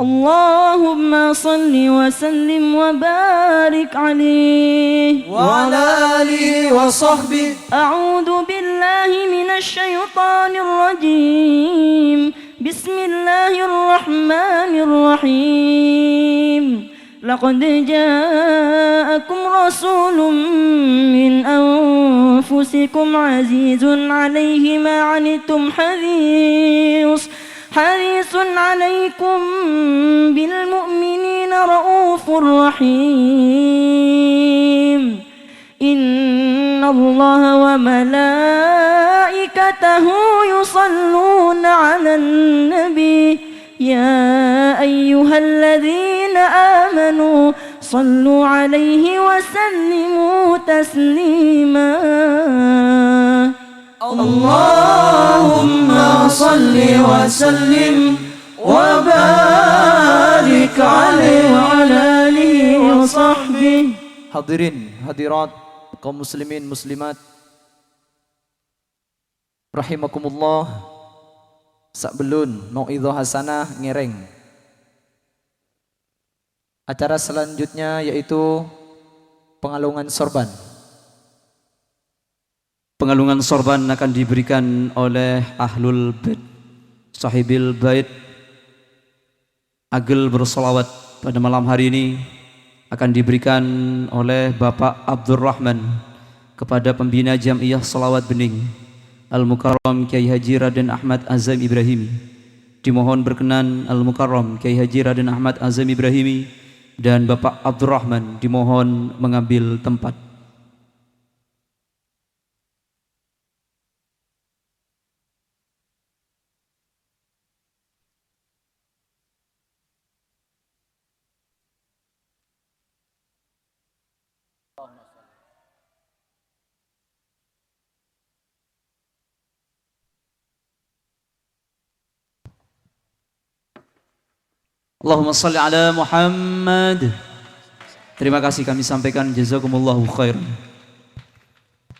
اللهم صل وسلم وبارك عليه وعلى آله وصحبه. أعوذ بالله من الشيطان الرجيم. بسم الله الرحمن الرحيم. لقد جاءكم رسول من أنفسكم عزيز عليه ما عنتم حريص عليكم بالمؤمنين رؤوف رحيم. إن الله وملائكته يصلون على النبي يا أيها الذين آمنوا صلوا عليه وسلموا تسليما. اللهم صل وسلم وبارك عليه وعلى آله وصحبه. Hadirin, hadirat, kaum muslimin, muslimat rahimakumullah. Sakbelun mau'idhah hasanah ngereng. Acara selanjutnya yaitu pengalungan sorban. Pengalungan sorban akan diberikan oleh Ahlul Bait, Sahibil Bait, Agel bersolawat pada malam hari ini akan diberikan oleh Bapak Abdurrahman kepada pembina Jam'iyah Sholawat Bening Al-Mukarram Kiai Haji Raden Ahmad Azam Ibrahimi. Dimohon berkenan Al-Mukarram Kiai Haji Raden Ahmad Azam Ibrahimi dan Bapak Abdurrahman dimohon mengambil tempat. Allahumma salli ala Muhammad. Terima kasih kami sampaikan, jazakumullahu khairan.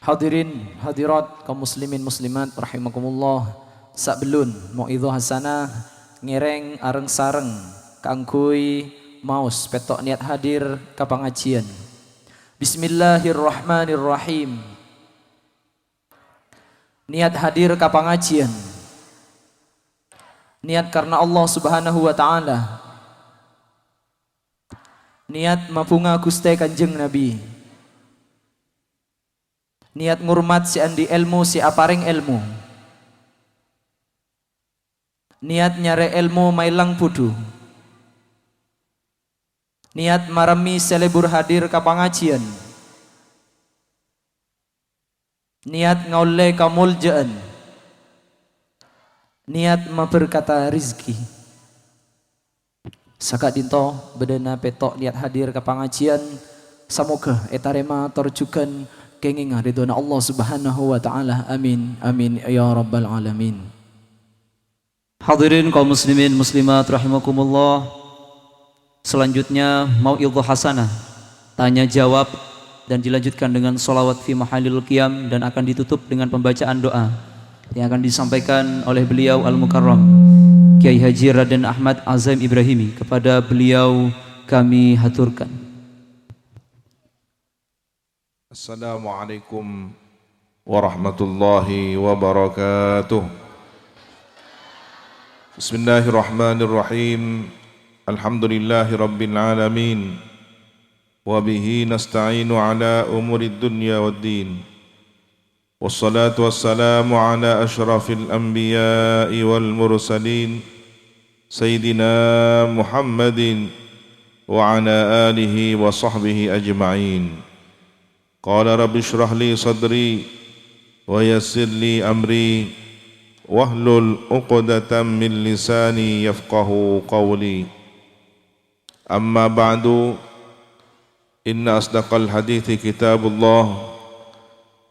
Hadirin, hadirat, kaum muslimin, muslimat rahimakumullah. Sakbelun mau'idhah hasanah ngereng areng sareng kangkui maus petok niat hadir ka pangajian. Bismillahirrahmanirrahim. Niat hadir ka pangajian, niat karena Allah Subhanahu wa taala. Niat mapunga Gusti Kanjeng Nabi. Niat ngurmat si andi ilmu si aparing ilmu. Niat nyare ilmu mailang pudu. Niat marami selebur hadir ka pangajian. Niat ngaule ka muljaan. Niat memberkata rizki. Saka dinto bedana petok niat hadir ke pengajian. Semoga etarema torjukan kenging ridhona Allah Subhanahu wa taala. Amin amin ya rabbal alamin. Hadirin kaum muslimin muslimat rahimakumullah. Selanjutnya mau'idhah hasanah, tanya jawab dan dilanjutkan dengan sholawat fi mahalil qiyam dan akan ditutup dengan pembacaan doa yang akan disampaikan oleh beliau Al-Mukarram Kiai Haji Raden Ahmad Azam Ibrahimi. Kepada beliau kami haturkan. Assalamualaikum warahmatullahi wabarakatuh. Bismillahirrahmanirrahim. Alhamdulillahi rabbil alamin. Wabihi nasta'inu ala umurid dunya waddin. Wassalatu wassalamu ala ashrafil anbiya'i wal mursalin Sayyidina Muhammadin wa ala alihi wa sahbihi ajma'in. Qala rabbi shrah li sadri wa yassir li amri wahlul uqdatan min lisani yafqahu qawli. Amma ba'du, inna asdaqal hadithi kitabullah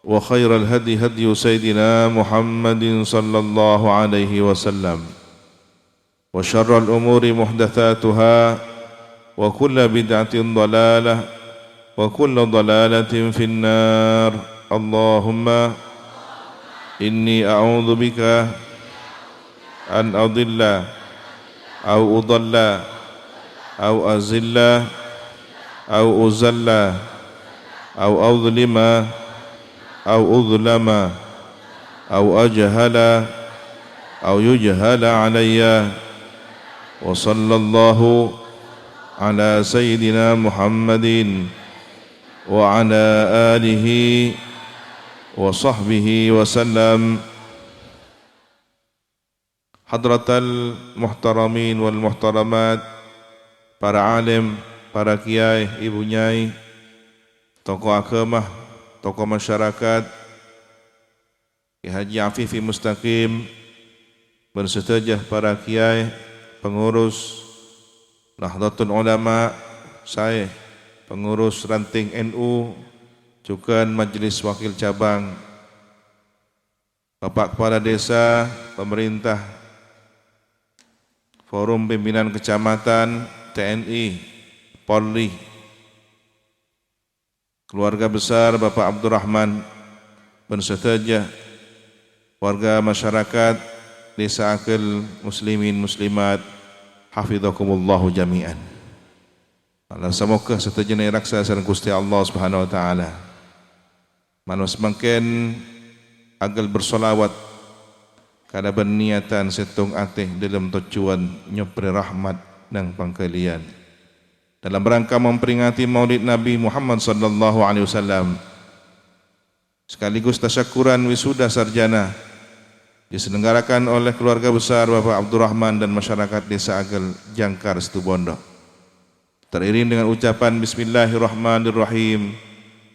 wa khairal hadi hadi sayyidina Muhammadin sallallahu alaihi wasallam wa syarral umuri muhdatsatuha wa kullu bid'atin dhalalah wa kullu dhalalatin finnar. Allahumma inni a'udzu bika an adilla aw udalla أو أزل أو أزل أو أظلم أو أظلم أو أجهل أو يجهل علي وصلى الله على سيدنا محمد وعلى آله وصحبه وسلم. Hadratal muhtaramin wal muhtaramat, para alim, para kiai, ibu nyai, tokoh agama, tokoh masyarakat, Ki Haji Afifi Mustaqim, bersetujuh para kiai, pengurus Nahdlatul Ulama, saya pengurus ranting NU, juga Majelis Wakil Cabang, Bapak Kepala Desa, pemerintah, Forum Pimpinan Kecamatan, TNI, Polri, keluarga besar Bapak Abdurrahman bersetujuh, warga masyarakat Desa Akil, muslimin muslimat, hafizakumullahu jami'an. Allah semoga setuju raksa sareng Gusti Allah Subhanahu wa taala. Manus mangken agal bersolawat kada berniatan setung atih dalam tujuan nyopri rahmat dan pangkalian dalam rangka memperingati Maulid Nabi Muhammad sallallahu alaihi wasallam, sekaligus tasyakuran wisuda sarjana diselenggarakan oleh keluarga besar Bapak Abdurrahman dan masyarakat Desa Agel, Jangkar, Situbondo. Teriring dengan ucapan Bismillahirrahmanirrahim,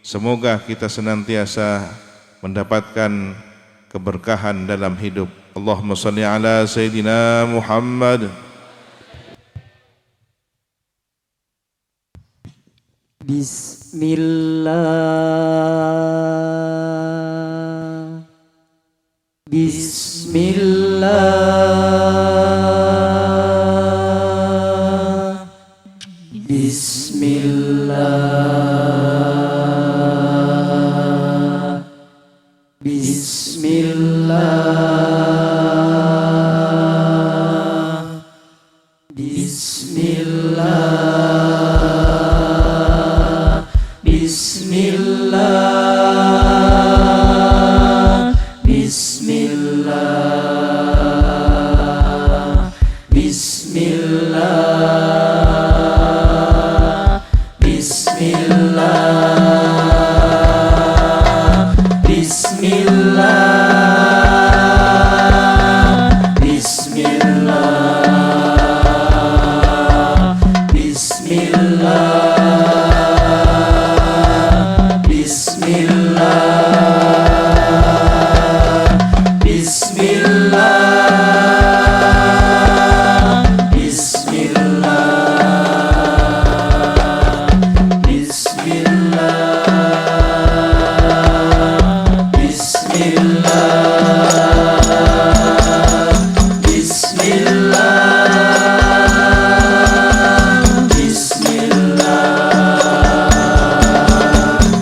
semoga kita senantiasa mendapatkan keberkahan dalam hidup. Allahumma salli ala Sayyidina Muhammad. Bismillah, Bismillah, Bismillah, Bismillah, Bismillah, Bismillah, Bismillah, Bismillah, Bismillah, Bismillah, Bismillah,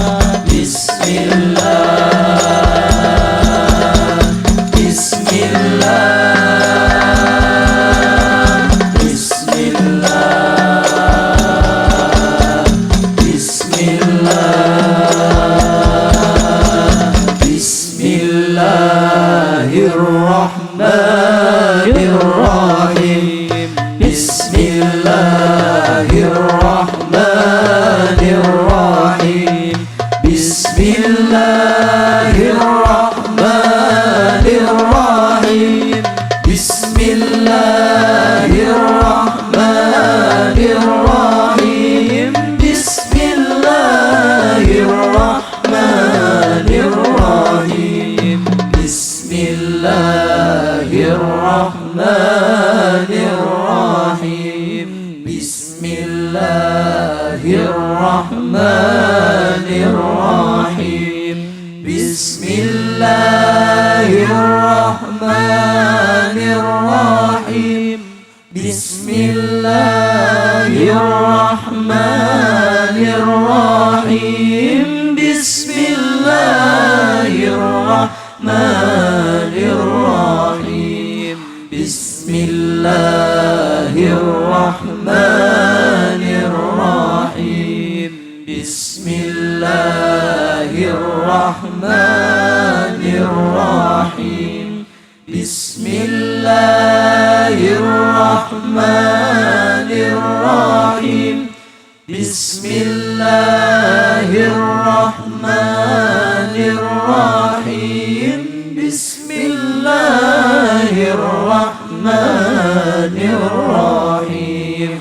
Bismillah, Bismillah, Bismillah, Bismillahirrahmanirrahim. Bismillahirrahmanirrahim. Bismillahirrahmanirrahim. Bismillahirrahmanirrahim. Bismillahirrahmanirrahim. Bismillahirrahmanirrahim. Bismillahirrahmanirrahim. Bismillahirrahmanirrahim. Bismillahirrahmanirrahim. Bismillahirrahmanirrahim. Bismillahirrahmanirrahim. Bismillahirrahmanirrahim. Bismillahirrahmanirrahim. Bismillahirrahmanirrahim.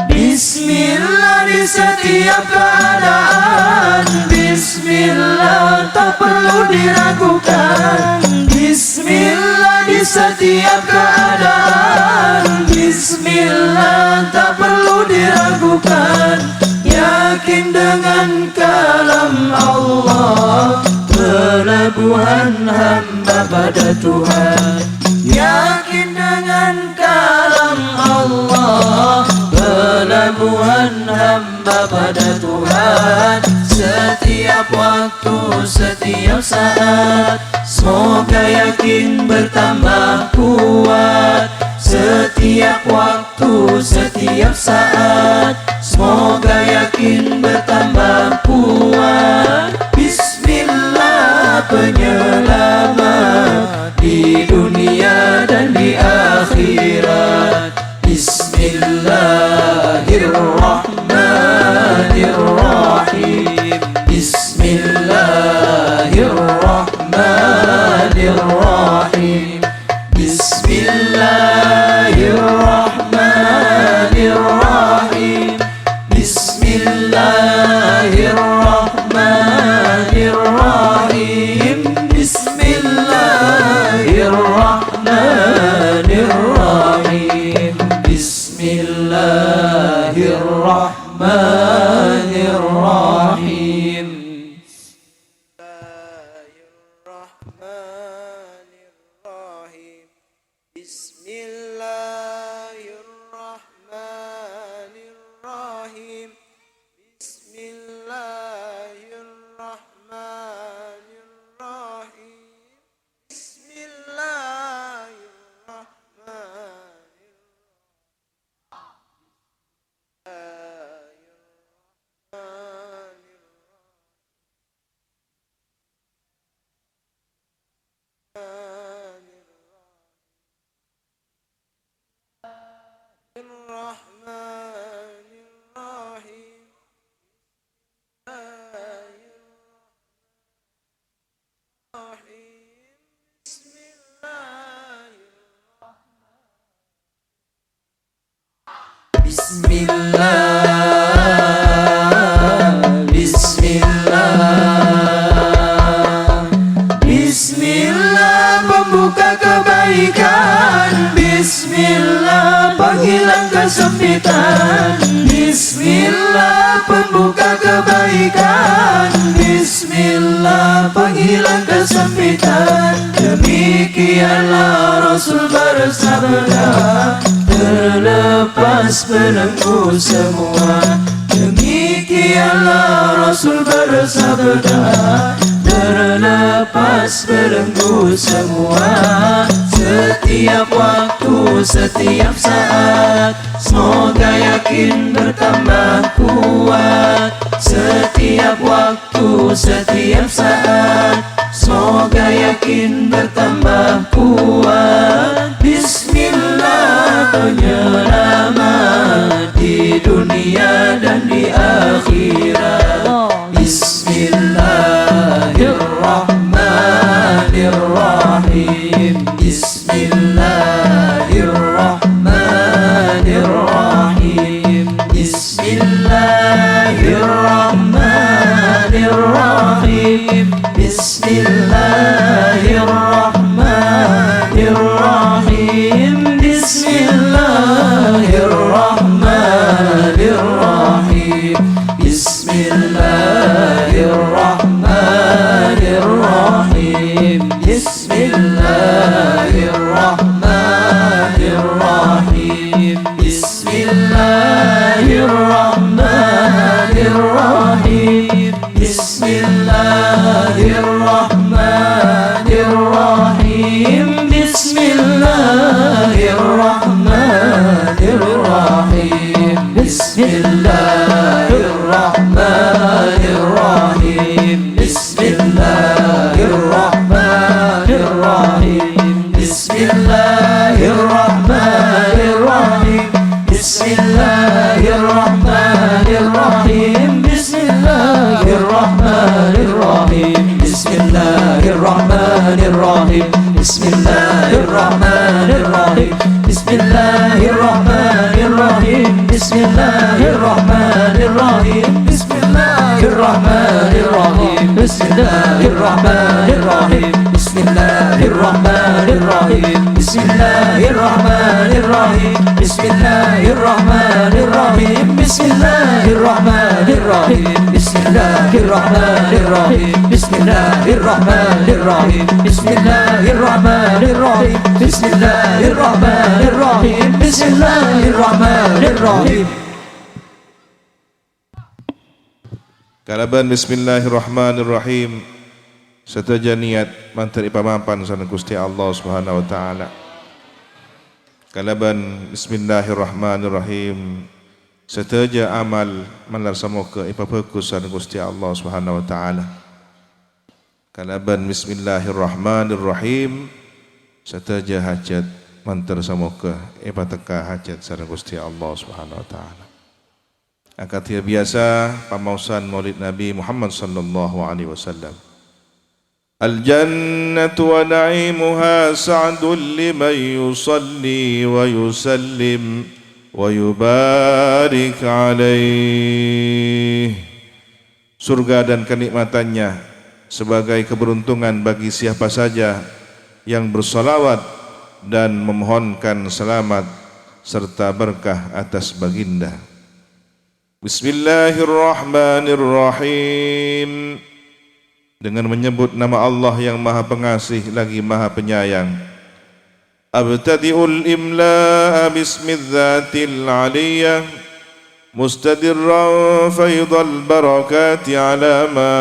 Bismillah di setiap keadaan. Bismillah tak perlu diragukan. Bismillah di setiap keadaan. Bismillah tak perlu diragukan. Yakin dengan kalam Allah, pelabuhan hamba pada Tuhan. Yakin dengan kalam Allah, pelabuhan hamba pada Tuhan. Setiap waktu, setiap saat, semoga yakin bertambah kuat. Setiap waktu, setiap saat, semoga yakin bertambah kuat. Bismillah penyelamat di dunia dan di akhirat. Bismillahirrahmanirrahim. Bismillahirrahmanirrahim. Bismillahirrahmanirrahim. Bismillahirrahmanirrahim. Bismillahirrahmanirrahim. Bismillahirrahmanirrahim. Bismillahirrahmanirrahim. Bismillahirrahmanirrahim. Bismillah pembuka kebaikan. Bismillah penghilang kesempitan. Bismillah pembuka kebaikan. Bismillah penghilang kesempitan. Demikianlah Rasul bersabda, terlepas belenggu semua. Demikianlah Rasul bersabda, terlepas belenggu semua. Setiap waktu, setiap saat, semoga yakin bertambah kuat. Setiap waktu, setiap saat, semoga yakin bertambah kuat. Bismillah penyelamat di dunia dan di akhirat. Bismillahirrahmanirrahim. Bismillahirrahmanirrahim. Bismillahirrahmanirrahim. Bismillahirrahmanirrahim. Bismillahirrahmanirrahim. Bismillahirrahmanirrahim. Bismillahirrahmanirrahim. Bismillahirrahmanirrahim. Bismillahirrahmanirrahim. Bismillahirrahmanirrahim. Bismillahirrahmanirrahim. Bismillahirrahmanirrahim. Bismillahirrahmanirrahim. Bismillahirrahmanirrahim. Bismillahirrahmanirrahim. Bismillahirrahmanirrahim. Bismillahirrahmanirrahim. Bismillahirrahmanirrahim. Bismillahirrahmanirrahim. Bismillahirrahmanirrahim. Bismillahirrahmanirrahim. Bismillahirrahmanirrahim. Bismillahirrahmanirrahim. Bismillahirrahmanirrahim. Kalaban bismillahirrahmanirrahim. Setaja niat mantri pamapan sana Gusti Allah Subhanahu wa taala. Kalaban bismillahirrahmanirrahim. Setaja amal manar samoga ipapekus sana Gusti Allah Subhanahu wa taala. Kalaban bismillahirrahmanirrahim. Setaja hajat mantar samoga ipateka hajat sana Gusti Allah Subhanahu wa taala. Akatia biasa pamausan Maulid Nabi Muhammad sallallahu alaihi wasallam. Al-jannatu wa na'imuha sa'dun liman yusalli wa yusallim wa yubarik alaih. Surga dan kenikmatannya sebagai keberuntungan bagi siapa saja yang bersolawat dan memohonkan selamat serta berkah atas baginda. Bismillahirrahmanirrahim. Dengan menyebut nama Allah yang Maha Pengasih lagi Maha Penyayang. Abtadi'ul imla'a bismidzatil aliyah mustadirran faydal barakati ala ma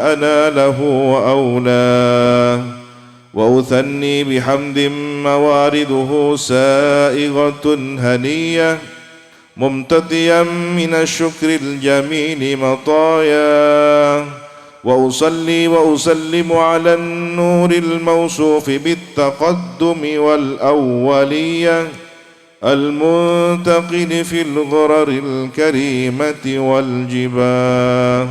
ana lahu wa awla wa uthanni bihamdim mawariduhu sa'ighatun haniyah mumtadiyan minasyukril jamili mataya وأصلي وأسلم على النور الموصوف بالتقدم والأولية المنتقل في الغرر الكريمة والجباه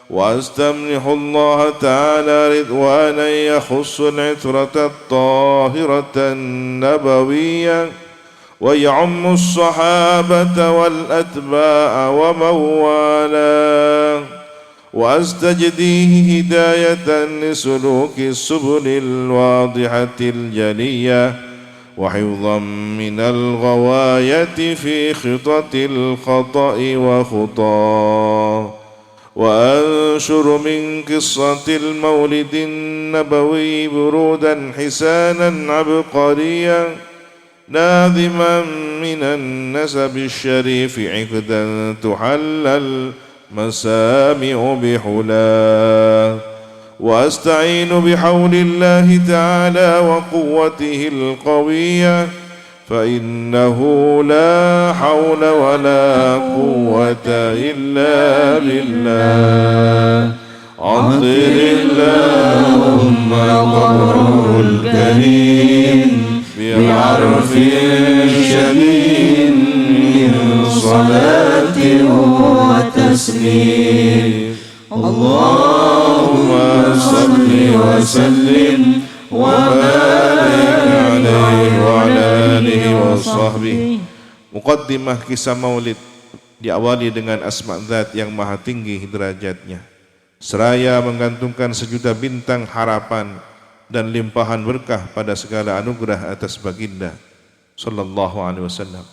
وأستمنح الله تعالى رضوانا يخص العترة الطاهرة النبوية ويعم الصحابة والأتباع ومن والاه وأستجديه هداية لسلوك السبل الواضحة الجلية وحفظا من الغواية في خطط الخطأ وخطاه وأنشر من قصة المولد النبوي برودا حسانا عبقريا ناظما من النسب الشريف عقدا تحلل مسامع بحلاه وأستعين بحول الله تعالى وقوته القوية فإنه لا حول ولا قوة إلا بالله عطر اللهم قبره الكريم بعرف شديد من صلاة وتسليم اللهم صل وسلم وبارك عليه وعلى آله وصحبه. Muqaddimah kisah maulid diawali dengan asma zat yang maha tinggi derajatnya, seraya menggantungkan sejuta bintang harapan dan limpahan berkah pada segala anugerah atas baginda sallallahu alaihi wasallam.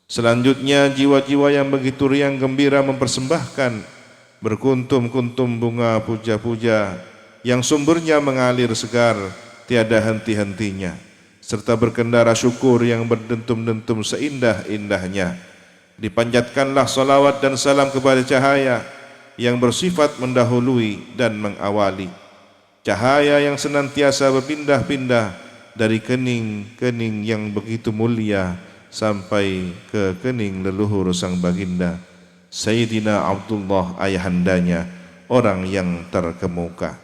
Selanjutnya jiwa-jiwa yang begitu riang gembira mempersembahkan berkuntum-kuntum bunga puja-puja yang sumbernya mengalir segar tiada henti-hentinya, serta berkendara syukur yang berdentum-dentum seindah-indahnya. Dipanjatkanlah salawat dan salam kepada cahaya yang bersifat mendahului dan mengawali, cahaya yang senantiasa berpindah-pindah dari kening-kening yang begitu mulia sampai ke kening leluhur sang baginda Sayyidina Abdullah ayahandanya, orang yang terkemuka.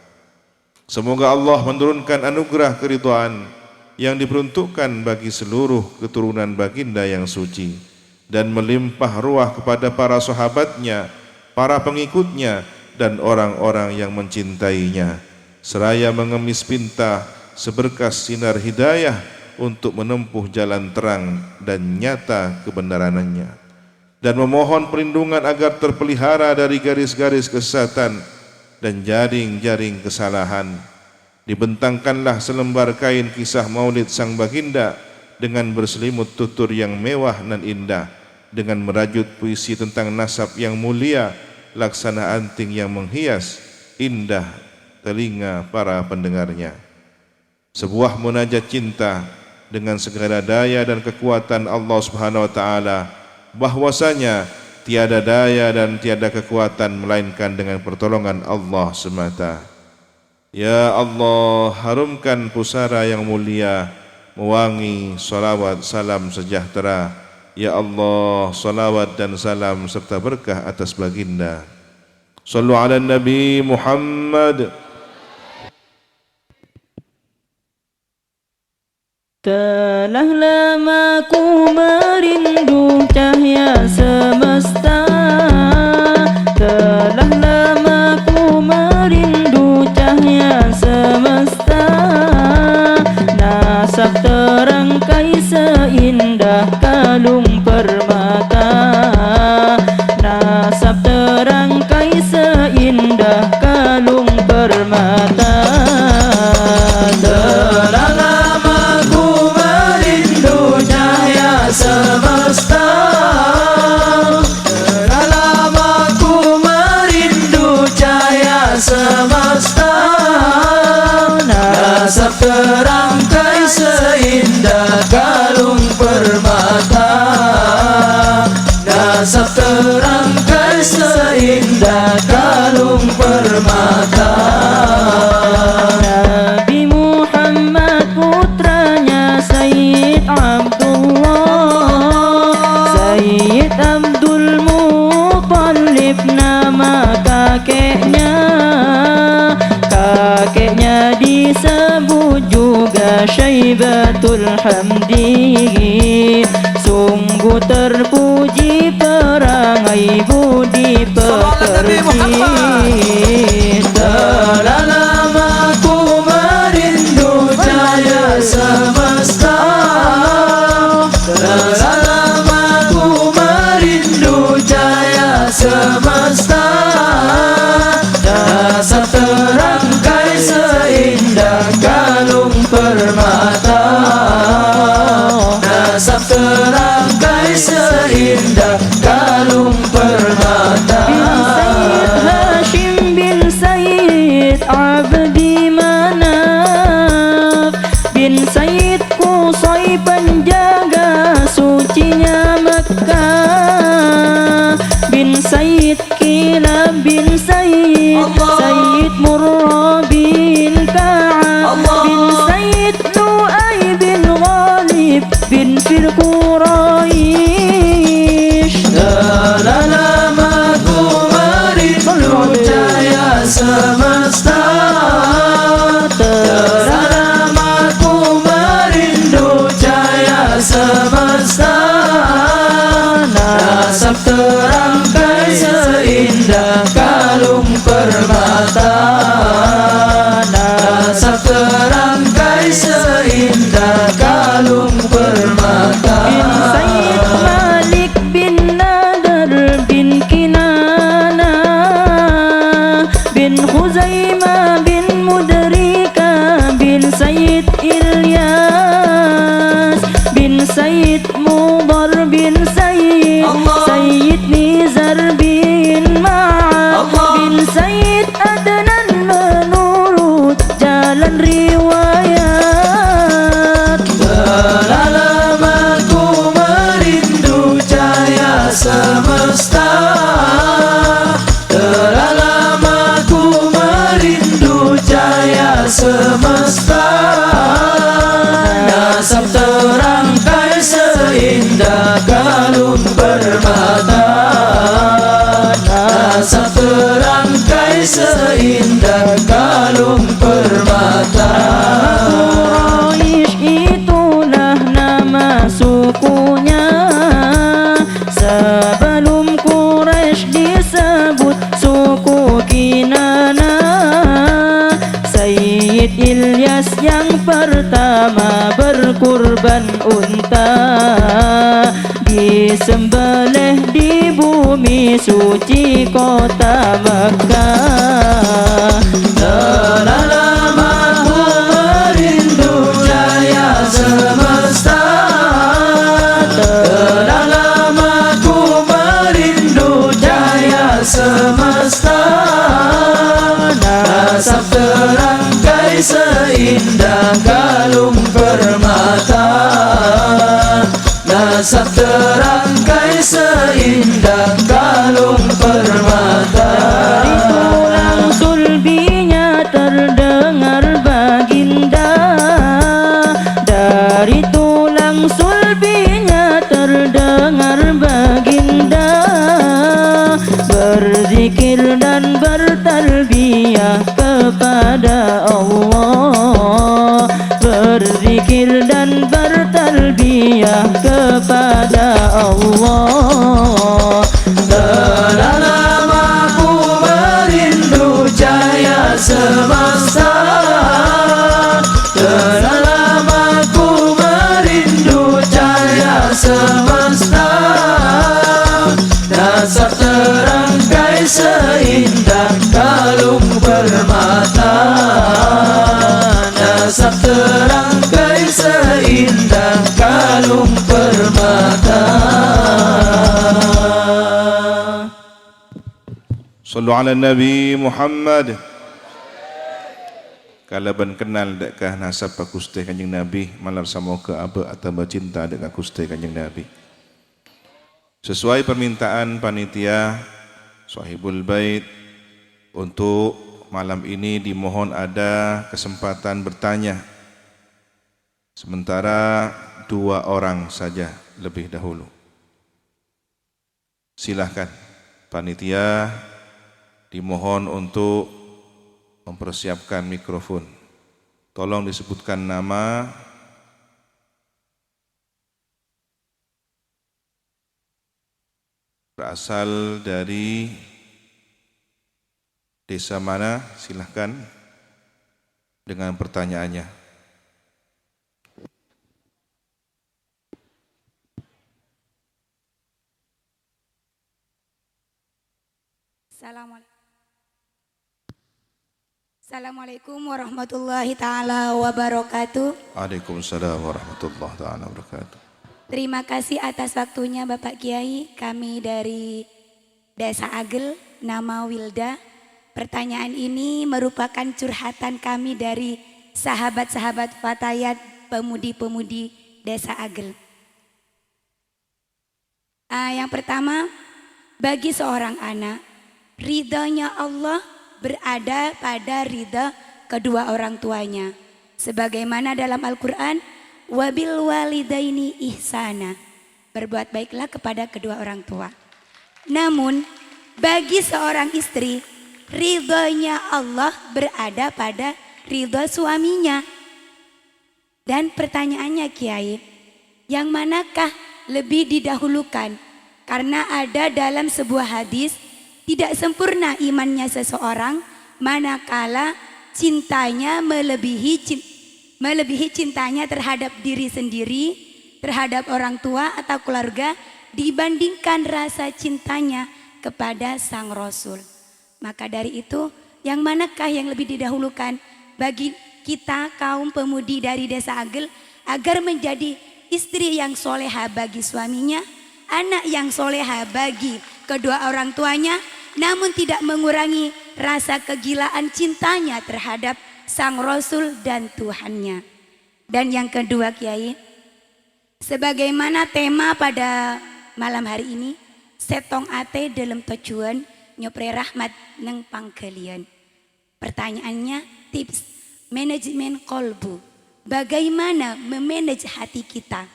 Semoga Allah menurunkan anugerah keridhaan yang diperuntukkan bagi seluruh keturunan baginda yang suci dan melimpah ruah kepada para sahabatnya, para pengikutnya dan orang-orang yang mencintainya, seraya mengemis pinta seberkas sinar hidayah untuk menempuh jalan terang dan nyata kebenarannya, dan memohon perlindungan agar terpelihara dari garis-garis kesesatan dan jaring-jaring kesalahan. Dibentangkanlah selembar kain kisah maulid sang baginda dengan berselimut tutur yang mewah dan indah, dengan merajut puisi tentang nasab yang mulia, laksana anting yang menghias indah telinga para pendengarnya. Sebuah munajat cinta dengan segala daya dan kekuatan Allah Subhanahu wa taala, bahwasanya tiada daya dan tiada kekuatan melainkan dengan pertolongan Allah semata. Ya Allah, harumkan pusara yang mulia, mewangi salawat salam sejahtera. Ya Allah, salawat dan salam serta berkah atas baginda. Sallu ala Nabi Muhammad. Telah lama ku merindu cahaya semesta, telah lama ku merindu cahaya semesta. Nasab terangkai seindah kalung permata, nasab terangkai seindah kalung permata. Semesta, telah lama ku merindu cahaya semesta. Nasab terangkai seindah kalung permata, nasab terangkai seindah kalung permata. Nabi Muhammad putranya Sayyid Sayyid Abdul Muttalib nama kakeknya, kakeknya disebut juga Syaibatul Hamdi. Sungguh terpuji perangai budi pekerti. Telah lama ku merindu cahaya semesta, telah lama ku merindu cahaya semesta. Nasab terangkai seindah kalung permata, nasab terangkai seindah kalung permata. Bin Sayyid Abdi Manaf, bin Sayyid Qusay penjaga sucinya Mekah, bin Sayyid Kilab bin Sayyid, Sayyid Murrah bin Ka'ab, bin Sayyid Lu'ay bin Ghalib bin Fir Quraish. Telah lama ku merindu cahaya semesta, telah lama ku merindu cahaya semesta. Nasab terangkai seindah kalung permata, nasab terangkai seindah kalung permata. Bin Sayyid Malik bin Nadar bin Kinana, bin Khuzaimah bin Mudrika, bin Sayyid Ilyas, bin Sayyid Mudar bin Sayyid, Sayyid Nizar bin Ma'ad, bin Sayyid Adnan menurut jalan riwayat. Telah lama ku merindu cahaya semesta, telah lama ku merindu cahaya semesta. Nasab terangkai seindah kalung permata, nasab terangkai seindah kalung permata. Quraisy itulah nama sukunya, sebelum Quraisy disebut suku Kinana. Sayyid Sayyid Ilyas yang pertama berkurban unta, disembelih di bumi suci kota Mekah. Telah lama ku merindu jaya semesta, telah lama ku merindu jaya semesta. Nasab terangkai seindah galung permata, nasab terangkai seindah galung permata. Dari tulang sulbinya terdengar baginda, dari tulang sulbinya terdengar baginda, berzikir dan bertalbiyah kepada Allah, berzikir dan bertalbiyah kepada Allah. Telah lama ku merindu jaya semesta, telah lama ku merindu jaya semesta. Nasab terangkai seindah kalung permata, nasab terangkai seindah kalung permata. Sallu ala Nabi Muhammad. Kalau ben kenal dekat nasab pakuste kanjeng Nabi, malam sama ke apa atau cinta dekat kuste kanjeng Nabi. Sesuai permintaan panitia Sahibul Bait, untuk malam ini dimohon ada kesempatan bertanya. Sementara 2 orang saja lebih dahulu. Silahkan panitia dimohon untuk mempersiapkan mikrofon. Tolong disebutkan nama, berasal dari desa mana, silahkan dengan pertanyaannya. Assalamualaikum warahmatullahi ta'ala wabarakatuh. Waalaikumsalam warahmatullahi ta'ala wabarakatuh. Terima kasih atas waktunya Bapak Kiai. Kami dari Desa Agel, nama Wilda. Pertanyaan ini merupakan curhatan kami dari sahabat-sahabat fatayat pemudi-pemudi Desa Agel. Yang pertama, bagi seorang anak, ridhanya Allah berada pada ridha kedua orang tuanya. Sebagaimana dalam Al-Quran, wabil walidaini ihsana, berbuat baiklah kepada kedua orang tua. Namun bagi seorang istri, ridhanya Allah berada pada ridha suaminya. Dan pertanyaannya Kiai, yang manakah lebih didahulukan? Karena ada dalam sebuah hadis, tidak sempurna imannya seseorang manakala cintanya melebihi cintanya terhadap diri sendiri, terhadap orang tua atau keluarga dibandingkan rasa cintanya kepada Sang Rasul. Maka dari itu, yang manakah yang lebih didahulukan bagi kita kaum pemudi dari Desa Agel agar menjadi istri yang soleha bagi suaminya, anak yang soleha bagi kedua orang tuanya, namun tidak mengurangi rasa kegilaan cintanya terhadap Sang Rasul dan Tuhannya. Dan yang kedua Kiai, sebagaimana tema pada malam hari ini, setong ate dalam tujuan nyopre rahmat neng pangkalian. Pertanyaannya, tips manajemen kolbu. Bagaimana memanage hati kita?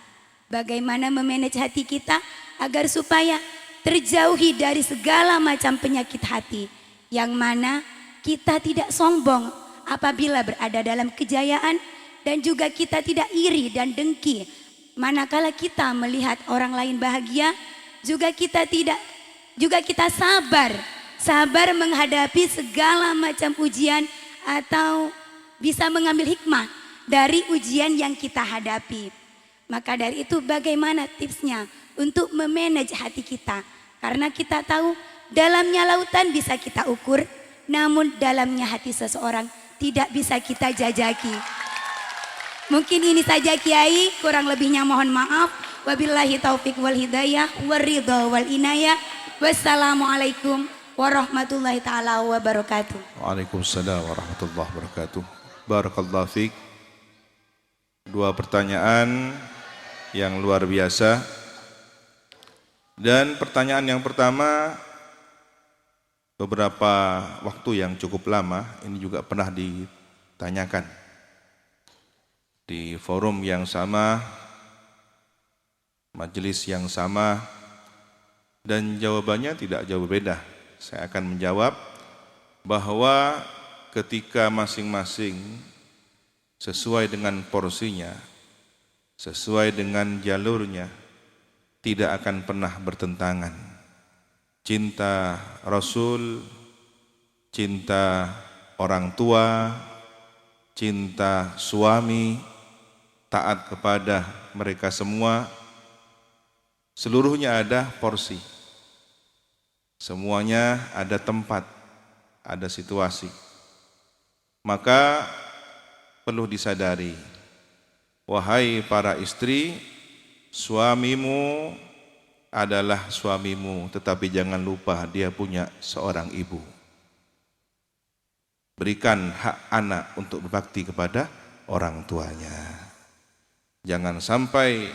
Bagaimana memanage hati kita agar supaya terjauhi dari segala macam penyakit hati, yang mana kita tidak sombong apabila berada dalam kejayaan, dan juga kita tidak iri dan dengki manakala kita melihat orang lain bahagia. Juga kita sabar menghadapi segala macam ujian atau bisa mengambil hikmah dari ujian yang kita hadapi. Maka dari itu bagaimana tipsnya untuk memanage hati kita? Karena kita tahu dalamnya lautan bisa kita ukur, namun dalamnya hati seseorang tidak bisa kita jajaki. Mungkin ini saja Kiai, kurang lebihnya mohon maaf. Wabillahi taufik wal hidayah waridha wal inayah. Wassalamualaikum warahmatullahi taala wabarakatuh. Waalaikumsalam warahmatullahi wabarakatuh. Barakallahu fiik. Dua pertanyaan yang luar biasa. Dan pertanyaan yang pertama, beberapa waktu yang cukup lama ini juga pernah ditanyakan di forum yang sama, majelis yang sama, dan jawabannya tidak jauh beda. Saya akan menjawab bahwa ketika masing-masing sesuai dengan porsinya, sesuai dengan jalurnya, tidak akan pernah bertentangan. Cinta Rasul, cinta orang tua, cinta suami, taat kepada mereka semua, seluruhnya ada porsi. Semuanya ada tempat, ada situasi. Maka perlu disadari, wahai para istri, suamimu adalah suamimu, tetapi jangan lupa dia punya seorang ibu. Berikan hak anak untuk berbakti kepada orang tuanya. Jangan sampai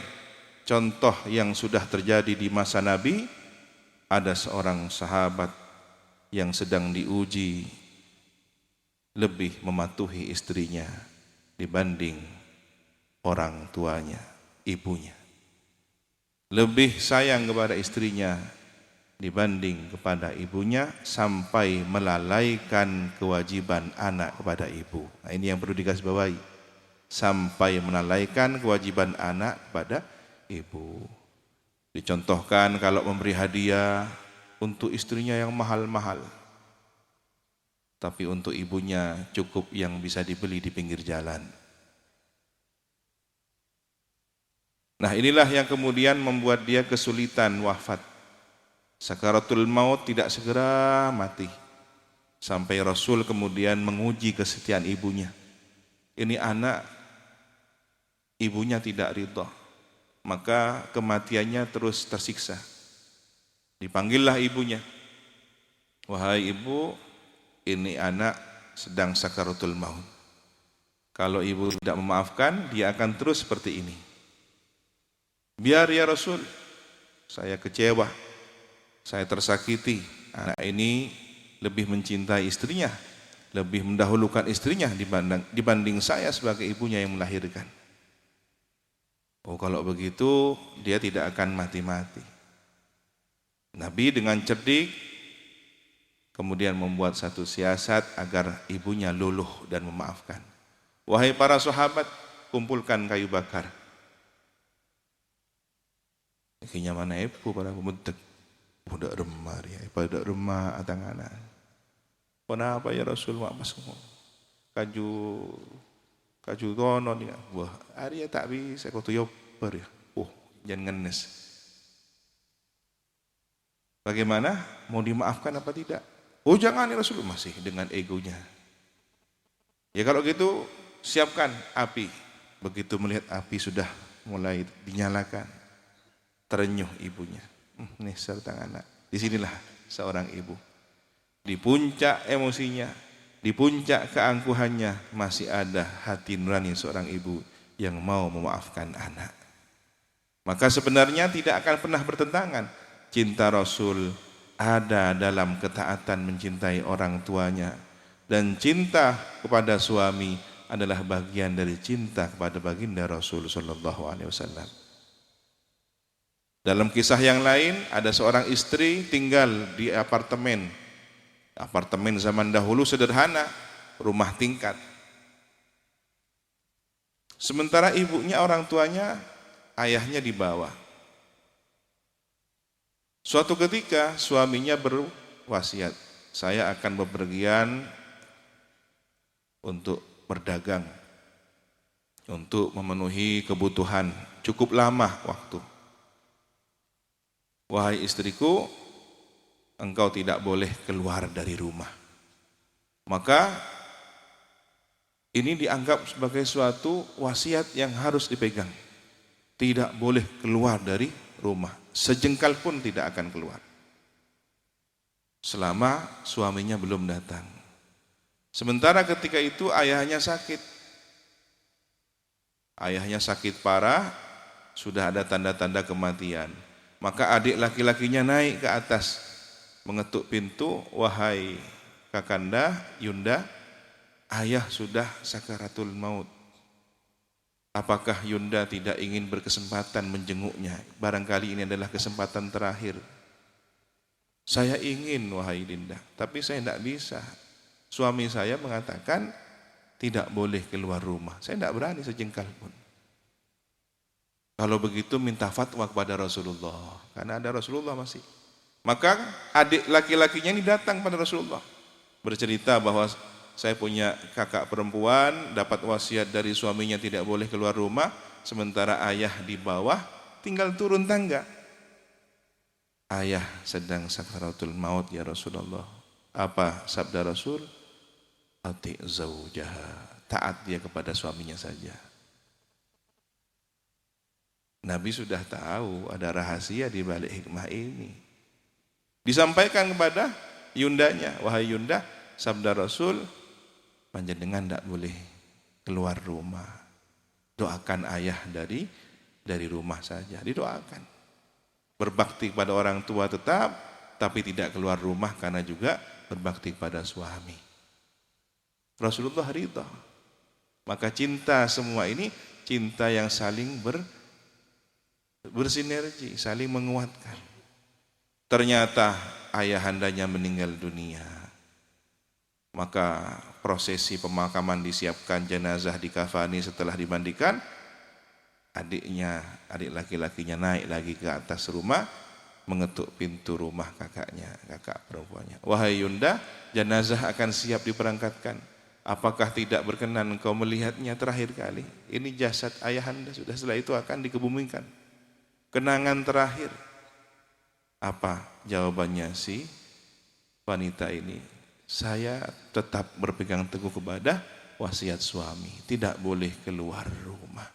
contoh yang sudah terjadi di masa Nabi, ada seorang sahabat yang sedang diuji lebih mematuhi istrinya dibanding orang tuanya, ibunya. Lebih sayang kepada istrinya dibanding kepada ibunya, sampai melalaikan kewajiban anak kepada ibu. Nah, ini yang perlu digarisbawahi. Sampai melalaikan kewajiban anak kepada ibu. Dicontohkan kalau memberi hadiah untuk istrinya yang mahal-mahal, tapi untuk ibunya cukup yang bisa dibeli di pinggir jalan. Nah, inilah yang kemudian membuat dia kesulitan wafat. Sakaratul maut, tidak segera mati. Sampai Rasul kemudian menguji kesetiaan ibunya. Ini anak, ibunya tidak ridha, maka kematiannya terus tersiksa. Dipanggillah ibunya. Wahai ibu, ini anak sedang sakaratul maut. Kalau ibu tidak memaafkan, dia akan terus seperti ini. Biar ya Rasul, saya kecewa, saya tersakiti. Anak ini lebih mencintai istrinya, lebih mendahulukan istrinya dibanding saya sebagai ibunya yang melahirkan. Oh, kalau begitu dia tidak akan mati-mati. Nabi dengan cerdik kemudian membuat satu siasat agar ibunya luluh dan memaafkan. Wahai para sahabat, kumpulkan kayu bakar. Akhirnya mana ibu para pemuda, budak remah ya, budak remah atang anak. Kenapa ya Rasul maafkan semua? Kaju tono ni, wah hari tak bisa kau tu yoper ya. Oh, jangan ngenes. Bagaimana? Mau dimaafkan apa tidak? Oh jangan ya Rasul, masih dengan egonya. Ya kalau gitu siapkan api. Begitu melihat api sudah mulai dinyalakan, terenyuh ibunya. Nih serta anak. Disinilah seorang ibu. Di puncak emosinya, di puncak keangkuhannya, masih ada hati nurani seorang ibu yang mau memaafkan anak. Maka sebenarnya tidak akan pernah bertentangan. Cinta Rasul ada dalam ketaatan mencintai orang tuanya, dan cinta kepada suami adalah bagian dari cinta kepada baginda Rasul sallallahu alaihi wasallam. Dalam kisah yang lain, ada seorang istri tinggal di apartemen zaman dahulu sederhana, rumah tingkat. Sementara ibunya, orang tuanya, ayahnya di bawah. Suatu ketika suaminya berwasiat, saya akan bepergian untuk berdagang, untuk memenuhi kebutuhan cukup lama waktu. Wahai istriku, engkau tidak boleh keluar dari rumah. Maka ini dianggap sebagai suatu wasiat yang harus dipegang. Tidak boleh keluar dari rumah, sejengkal pun tidak akan keluar selama suaminya belum datang. Sementara ketika itu ayahnya sakit. Ayahnya sakit parah, sudah ada tanda-tanda kematian. Maka adik laki-lakinya naik ke atas, mengetuk pintu, wahai Kakanda, Yunda, ayah sudah sakaratul maut. Apakah Yunda tidak ingin berkesempatan menjenguknya? Barangkali ini adalah kesempatan terakhir. Saya ingin, wahai Dinda, tapi saya tidak bisa. Suami saya mengatakan tidak boleh keluar rumah. Saya tidak berani sejengkal pun. Kalau begitu minta fatwa kepada Rasulullah, karena ada Rasulullah masih. Maka adik laki-lakinya ini datang pada Rasulullah, bercerita bahwa saya punya kakak perempuan, dapat wasiat dari suaminya tidak boleh keluar rumah, sementara ayah di bawah tinggal turun tangga. Ayah sedang sakaratul maut ya Rasulullah. Apa sabda Rasul? Ati zaujaha, taat dia kepada suaminya saja. Nabi sudah tahu ada rahasia di balik hikmah ini. Disampaikan kepada Yundanya, wahai Yunda, sabda Rasul, panjenengan tidak boleh keluar rumah. Doakan ayah dari rumah saja, didoakan. Berbakti kepada orang tua tetap, tapi tidak keluar rumah karena juga berbakti kepada suami. Rasulullah ridha. Maka cinta semua ini cinta yang saling bersinergi, saling menguatkan. Ternyata ayahandanya meninggal dunia. Maka prosesi pemakaman disiapkan, jenazah dikafani, setelah dimandikan, adik laki-lakinya naik lagi ke atas rumah, mengetuk pintu rumah kakak perempuannya. Wahai Yunda, jenazah akan siap diberangkatkan. Apakah tidak berkenan engkau melihatnya terakhir kali? Ini jasad ayahanda, sudah setelah itu akan dikebumikan. Kenangan terakhir. Apa jawabannya si wanita ini? Saya tetap berpegang teguh kepada wasiat suami, tidak boleh keluar rumah.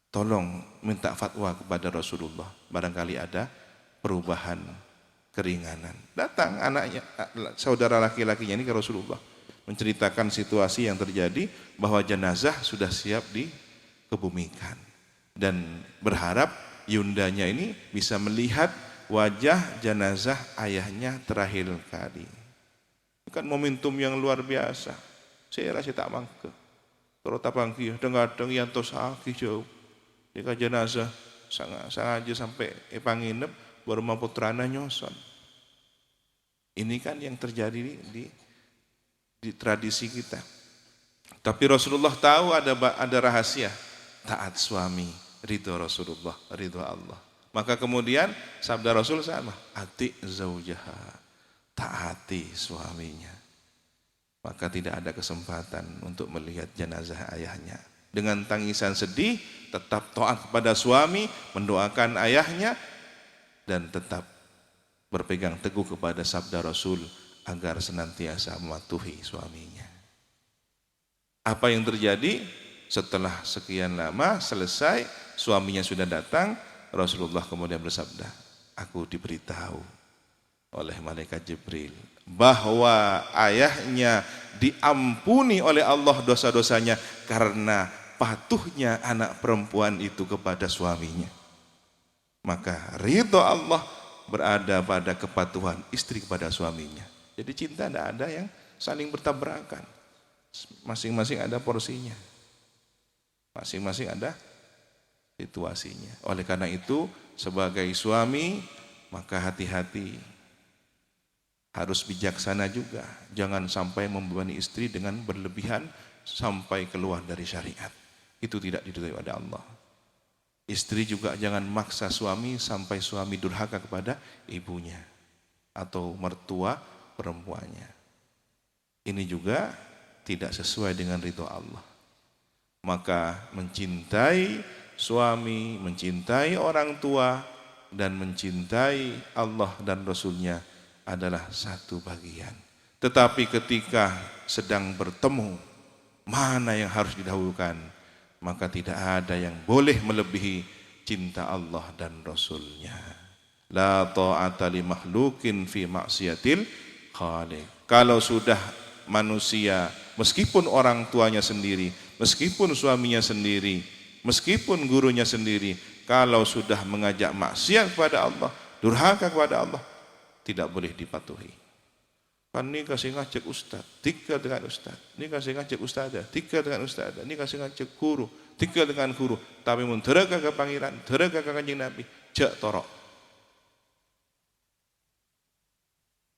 Tolong minta fatwa kepada Rasulullah, barangkali ada perubahan keringanan. Datang anaknya, saudara laki-lakinya ini ke Rasulullah, menceritakan situasi yang terjadi, bahwa jenazah sudah siap dikebumikan, dan berharap Yundanya ini bisa melihat wajah jenazah ayahnya terakhir kali. Kan momentum yang luar biasa. Saya rasa tak mangke. Terus pangki dengar-dengar yang tos aki jauh. Jika jenazah sangat sampai panginep baru mampu terana nyoson. Ini kan yang terjadi di tradisi kita. Tapi Rasulullah tahu ada rahasia. Taat suami, ridho Rasulullah, ridho Allah. Maka kemudian sabda Rasul sama, ati zaujaha, taati suaminya. Maka tidak ada kesempatan untuk melihat jenazah ayahnya. Dengan tangisan sedih, tetap taat kepada suami, mendoakan ayahnya, dan tetap berpegang teguh kepada sabda Rasul agar senantiasa mematuhi suaminya. Apa yang terjadi? Setelah sekian lama selesai, suaminya sudah datang, Rasulullah kemudian bersabda, aku diberitahu oleh malaikat Jibril bahwa ayahnya diampuni oleh Allah dosa-dosanya karena patuhnya anak perempuan itu kepada suaminya. Maka ridho Allah berada pada kepatuhan istri kepada suaminya. Jadi cinta tidak ada yang saling bertabrakan. Masing-masing ada porsinya. Masing-masing ada situasinya. Oleh karena itu, sebagai suami, maka hati-hati. Harus bijaksana juga. Jangan sampai membebani istri dengan berlebihan sampai keluar dari syariat. Itu tidak diridhoi oleh Allah. Istri juga jangan maksa suami sampai suami durhaka kepada ibunya atau mertua perempuannya. Ini juga tidak sesuai dengan ridho Allah. Maka mencintai suami, mencintai orang tua, dan mencintai Allah dan Rasulnya adalah satu bagian. Tetapi ketika sedang bertemu, mana yang harus didahulukan? Maka tidak ada yang boleh melebihi cinta Allah dan Rasulnya. La ta'ata li makhlukin fi maksiatil khaliq. Kalau sudah manusia, meskipun orang tuanya sendiri, meskipun suaminya sendiri, meskipun gurunya sendiri, kalau sudah mengajak maksiat kepada Allah, durhaka kepada Allah, tidak boleh dipatuhi. Kan ini kasih ngajak ustaz, tinggal dengan ustaz. Ini kasih ngajak ustazah, tinggal dengan ustazah. Ini kasih ngajak guru, tinggal dengan guru. Tapi mun deraka ke pangeran, deraka ke kanjeng Nabi, jak torok.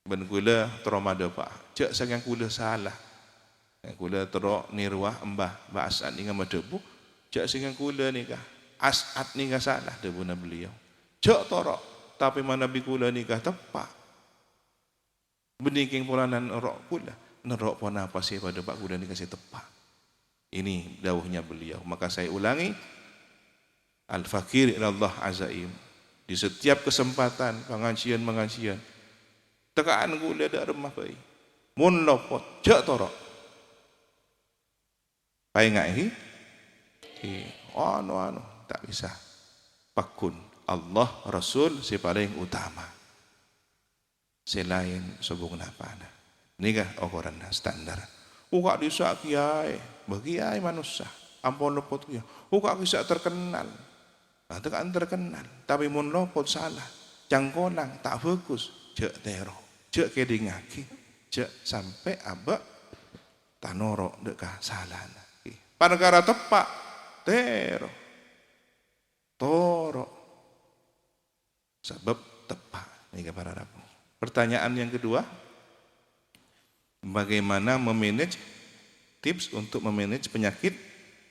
Ben kula teromada pak, jak sangang kula salah. Kula terok nirwah embah ba'asat dengan madebu, jak sangang kula nikah. As'ad nikah salah debuna beliau. Jak torok, tapi mana Nabi kula nikah tepat. Beniking polanan nerok pula, nerok pun apa sih pada pak kuda ni kasih tepat. Ini dawuhnya beliau. Maka saya ulangi, al-fakir ilallah azaim. Di setiap kesempatan pengajian, tekaan gula dak remah bayi. Mun lopot, jak torok. Pai ngai? Anu tak bisa. Pakun Allah Rasul si paling utama. Selain sobong napana. Nikah ukuran standar. Uka disa kiai, bagi kiai manusia. Ampun lopot kiai. Uka kisah terkenal. Nah, tekan terkenal. Tapi mun lopot salah. Cangkolang tak fokus. Cek tero. Cek kedingaki. Cek sampai abak tanoro dekah salah. Panegara tepak. Tero. Toro. Sebab tepak. Nikah para rabu. Pertanyaan yang kedua, bagaimana memanage tips untuk memanage penyakit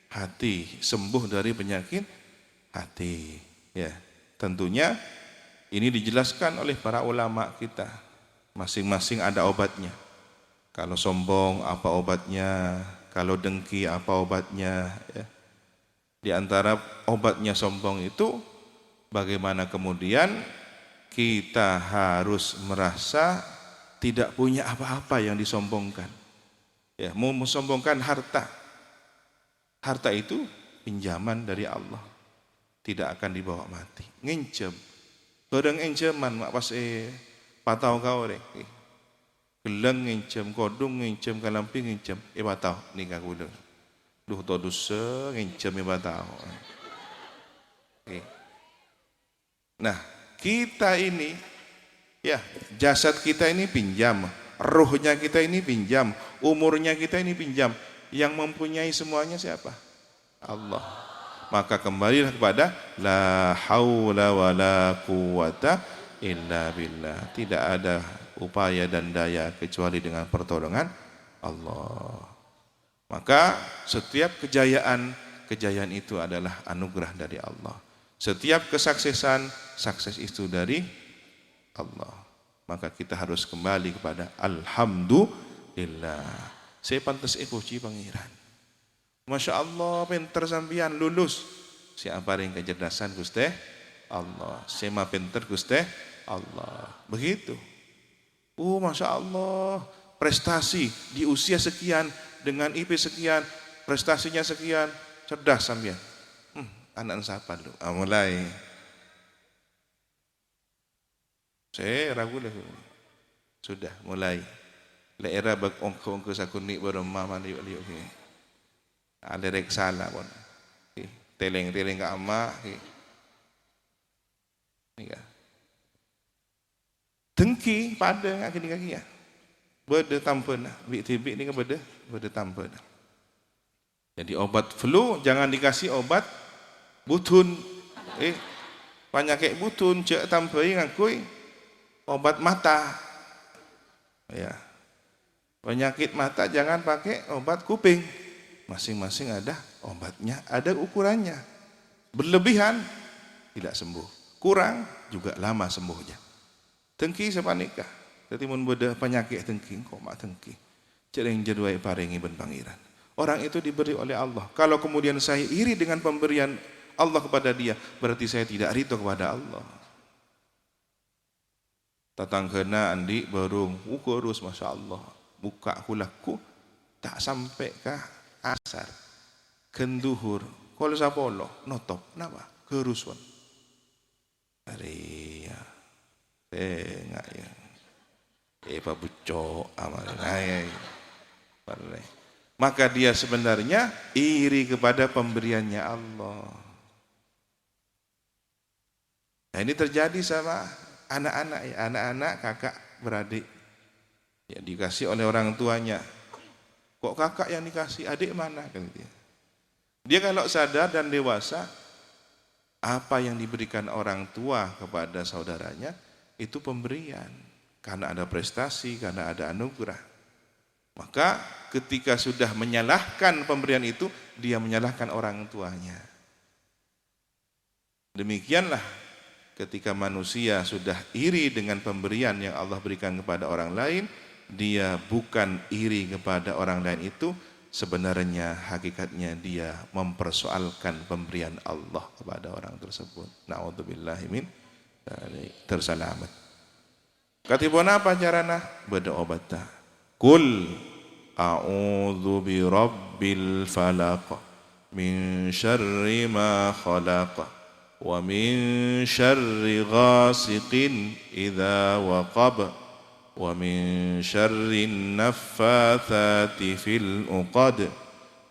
hati, sembuh dari penyakit hati? Ya, tentunya ini dijelaskan oleh para ulama kita. Masing-masing ada obatnya. Kalau sombong apa obatnya? Kalau dengki apa obatnya? Ya. Di antara obatnya sombong itu, bagaimana kemudian kita harus merasa tidak punya apa-apa yang disombongkan. Ya, mau mensombongkan harta. Harta itu pinjaman dari Allah. Tidak akan dibawa mati. Ngincem. Kodang nginceman mak pas patau kau rek. Geleng ngincem, kodung ngincem, kalampi ngincem. Patau nikah gula. Duh to dosa ngincem patau. Nah, kita ini, ya jasad kita ini pinjam, ruhnya kita ini pinjam, umurnya kita ini pinjam. Yang mempunyai semuanya siapa? Allah. Maka kembalilah kepada la haula wala quwata illa billah. Tidak ada upaya dan daya kecuali dengan pertolongan Allah. Maka setiap kejayaan itu adalah anugerah dari Allah. Setiap kesuksesan, sukses itu dari Allah. Maka kita harus kembali kepada alhamdulillah. Saya pantas puji pangeran. Masya Allah, pinter sampian lulus. Siapa yang kecerdasan Gusti Allah. Saya mah pinter Gusti Allah. Begitu. Masya Allah, prestasi di usia sekian dengan IP sekian, prestasinya sekian, cerdas sampian. Anak siapa lu? Mulai. Saya ragu lah. Sudah mulai. Daerah ongko sakuni baru mama liuk. Ada rek salah pun. Teleng ke ama. Nika. Dengki pada ngak kaki ya. Beda tampun. Bik ni ke beda tampun. Jadi obat flu jangan dikasih obat butun, penyakit butun cek tampai ngakui obat mata, ya penyakit mata jangan pakai obat kuping, masing-masing ada obatnya, ada ukurannya, berlebihan tidak sembuh, kurang juga lama sembuhnya. Dengki siapa nikah, jadi mun beda penyakit dengki, kok mak dengki, cereng jeduai paringi ben pangeran. Orang itu diberi oleh Allah. Kalau kemudian saya iri dengan pemberian Allah kepada dia, berarti saya tidak ridho kepada Allah. Tatanggena andi berung ukurus, masya Allah, buka hulaku tak sampai ke asar, kenduhur, kalau sapolo notop, napa kerusuhan. Hari ya, enggak ya, Pak bucok amalnya. Maka dia sebenarnya iri kepada pemberiannya Allah. Nah ini terjadi sama anak-anak ya, anak-anak kakak beradik. Ya dikasih oleh orang tuanya. Kok kakak yang dikasih, adik mana? Kan gitu. Dia kalau sadar dan dewasa, apa yang diberikan orang tua kepada saudaranya itu pemberian. Karena ada prestasi, karena ada anugerah. Maka ketika sudah menyalahkan pemberian itu, dia menyalahkan orang tuanya. Demikianlah ketika manusia sudah iri dengan pemberian yang Allah berikan kepada orang lain, dia bukan iri kepada orang lain itu, sebenarnya hakikatnya dia mempersoalkan pemberian Allah kepada orang tersebut. Na'udzubillahi min tersalamat. Katibona apa carana? Berdoa. Kul a'udzu bi rabbil falaq min syarri ma khalaq wa min syarri ghasiqin idza waqab wa min syarri naffatsati fil uqad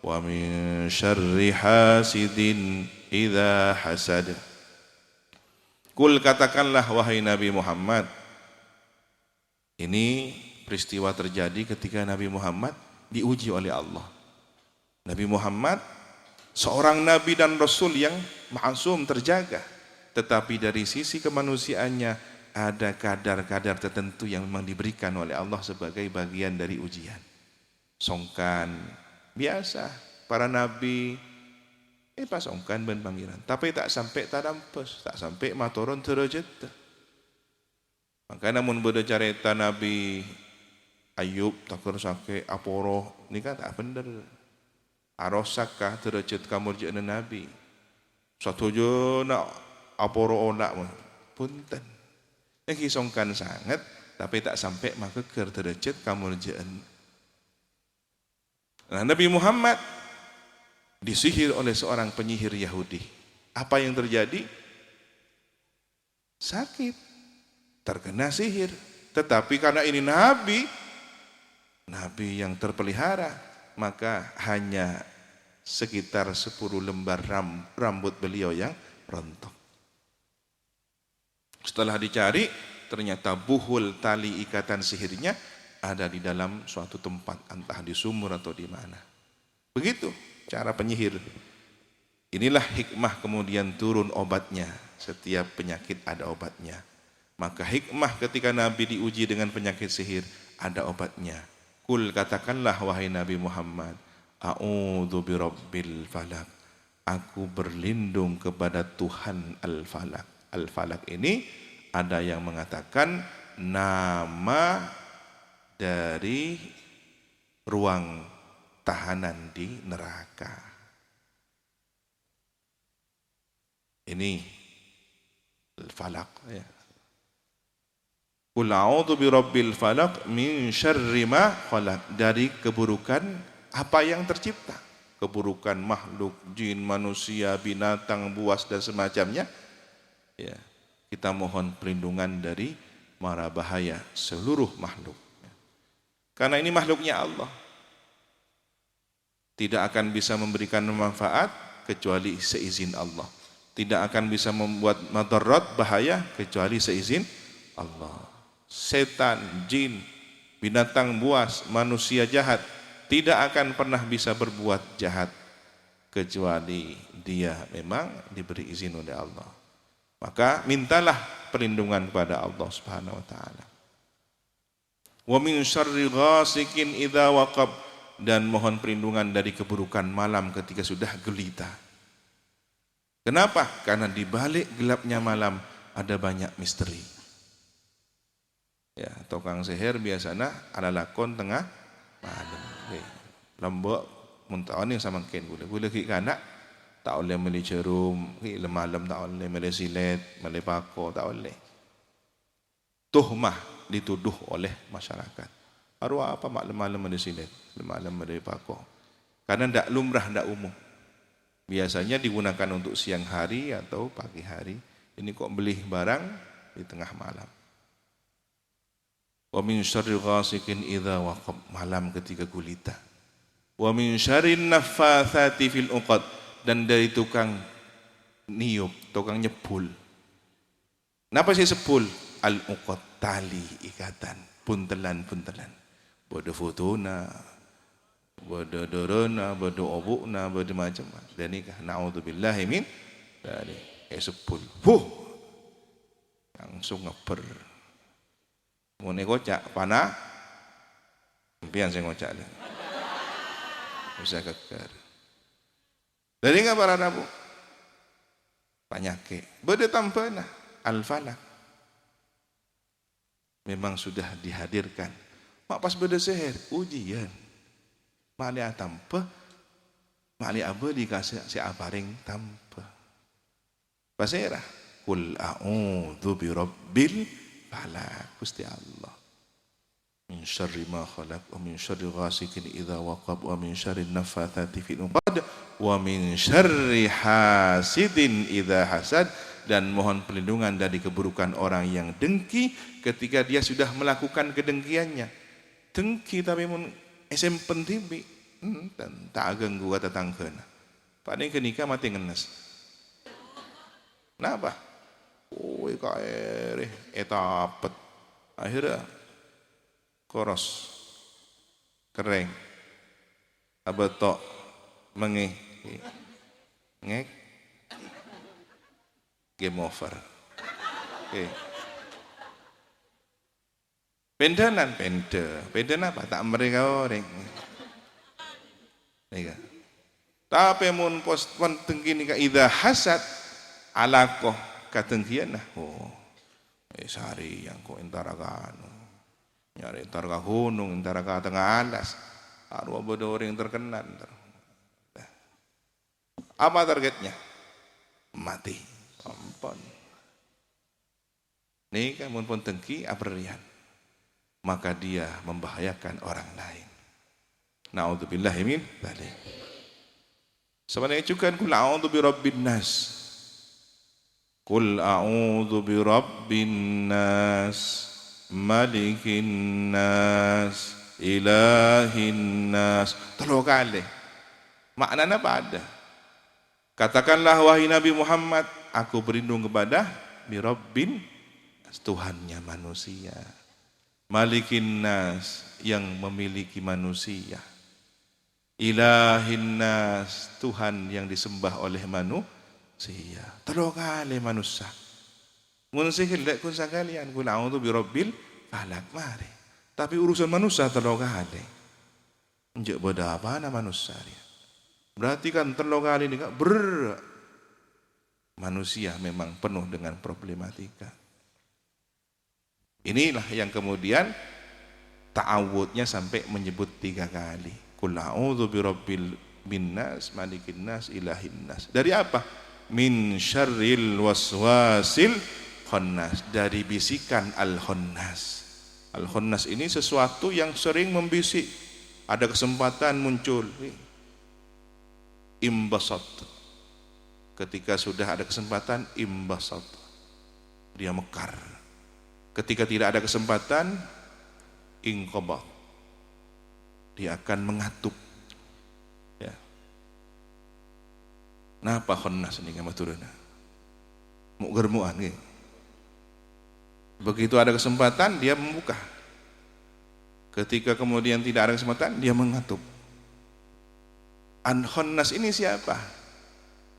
wa min syarri hasidin idza hasad. Kul, katakanlah wahai Nabi Muhammad, ini peristiwa terjadi ketika Nabi Muhammad diuji oleh Allah. Nabi Muhammad seorang nabi dan rasul yang ma'sum, terjaga, tetapi dari sisi kemanusiaannya ada kadar-kadar tertentu yang memang diberikan oleh Allah sebagai bagian dari ujian. Songkan biasa para nabi pas songkan ben pangeran, tapi tak sampai tadampes, tak sampai matoron derajat. Maka namun beda carita Nabi Ayub takut sakit aporo ini kan tak benar. Arosakah derajat kamurjaan Nabi. Satu je nak aporo onak punten. Yang kisongkan sangat tapi tak sampai maka ke derajat kamurjaan. Nah, Nabi Muhammad disihir oleh seorang penyihir Yahudi. Apa yang terjadi? Sakit, terkena sihir. Tetapi karena ini Nabi yang terpelihara, maka hanya sekitar 10 lembar rambut beliau yang rontok. Setelah dicari, ternyata buhul tali ikatan sihirnya ada di dalam suatu tempat, entah di sumur atau di mana. Begitu cara penyihir. Inilah hikmah kemudian turun obatnya. Setiap penyakit ada obatnya. Maka hikmah ketika Nabi diuji dengan penyakit sihir, ada obatnya. Kul, katakanlah wahai Nabi Muhammad, a'udzu birabbil falaq, aku berlindung kepada Tuhan Al-Falaq. Al-Falaq ini ada yang mengatakan nama dari ruang tahanan di neraka. Ini Al-Falaq ya. Qul a'udzu birabbil falaq min syarri ma khalaq, dari keburukan apa yang tercipta. Keburukan makhluk, jin, manusia, binatang, buas dan semacamnya. Ya, kita mohon perlindungan dari mara bahaya seluruh makhluk. Karena ini makhluknya Allah. Tidak akan bisa memberikan manfaat kecuali seizin Allah. Tidak akan bisa membuat madarat, bahaya kecuali seizin Allah. Setan, jin, binatang buas, manusia jahat tidak akan pernah bisa berbuat jahat kecuali dia memang diberi izin oleh Allah. Maka mintalah perlindungan kepada Allah Subhanahu wa taala. Wa min syarri ghasikin idza waqab, dan mohon perlindungan dari keburukan malam ketika sudah gelita. Kenapa? Karena di balik gelapnya malam ada banyak misteri. Ya, tukang sihir biasanya ala lakon tengah malam lembok muntah ni sama ken gula ki kanak tak boleh beli cerum ki malam tak boleh beli silet beli pako tak boleh. Tuhmah dituduh oleh masyarakat. Arwah apa malam-malam beli silet, malam beli pako. Karena ndak lumrah, ndak umum. Biasanya digunakan untuk siang hari atau pagi hari. Ini kok beli barang di tengah malam. Wa min syarri ghasikin idza waqab, malam ketika gulita. Wa min syarrin naffatsati fil uqad, dan dari tukang niup, tukang nyepul. Napa sih sepul? Al uqad, tali ikatan, puntelan-puntelan. Bodo fotona, bodo dorona, bodo obukna, bodo macam. Dan nikah naudzubillahi min dari sepul. Langsung ngeper. Mau kocak panah, impian saya ngocak dia. Bisa keker. Dari nggak para nabu? Penyakit. Beda tampana al-falak. Memang sudah dihadirkan. Mak pas beda seher ujian. Mali tanpa, mali apa dikasih si aparing tanpa. Pasirah. Kul a'udzu birabbil falaq. Gusti Allah. Min syarri ma khalaq wa min syarri ghasikin idza waqab wa min syarri naffatsati fil 'uqad wa min syarri hasidin idza hasad, dan mohon perlindungan dari keburukan orang yang dengki ketika dia sudah melakukan kedengkiannya. Dengki tapi mun SMP tibi dan tak ganggu kata tangkeuna. Paling kenika mati ngenes. Kenapa? Oh, kae etapet. Akhirnya koros kering abetok mengih ngek game over. Okay. Pendenan apa tak mereka orang. Nika. Tapi mun pos penting nika idza hasad alaqah katengkian nah. Oh. Sari yang ko entara kanu. Nyari entar ka gunung, entar ka tengah alas. Arwah bodoh orang terkenal. Apa targetnya? Mati. Ampun. Ini kan pun tengki abrian. Maka dia membahayakan orang lain. Na'udzubillahi min dzalik. Sebenarnya juga kul a'udzu birabbin nas. Kul a'udzu birabbin nas. Malikin nas, ilahin nas. 3 kali. Maknanya apa ada? Katakanlah wahai Nabi Muhammad, aku berlindung kepada Birabbin, Tuhannya manusia. Malikin nas, yang memiliki manusia. Ilahin nas, Tuhan yang disembah oleh manusia. 3 kali manusia. Mun sihir lek kun sakalian kul a'udzu birabbil falaq mari. Tapi urusan manusia 3 kali. Njek beda apa na manusia dia. Berarti kan 3 kali ini manusia memang penuh dengan problematika. Inilah yang kemudian ta'awudnya sampai menyebut 3 kali. Kul a'udzu birabbil minnas, malikin nas, ilahin nas. Dari apa? Min syarril waswasil khannas, dari bisikan al-khannas. Al-khannas ini sesuatu yang sering membisik. Ada kesempatan muncul imbasat. Ketika sudah ada kesempatan imbasat, dia mekar. Ketika tidak ada kesempatan inqabat, dia akan mengatup. Ya. Napa khannas ini ngama turuna? Mau germuan gitu. Begitu ada kesempatan dia membuka. Ketika kemudian tidak ada kesempatan dia mengatup. Khannas ini siapa?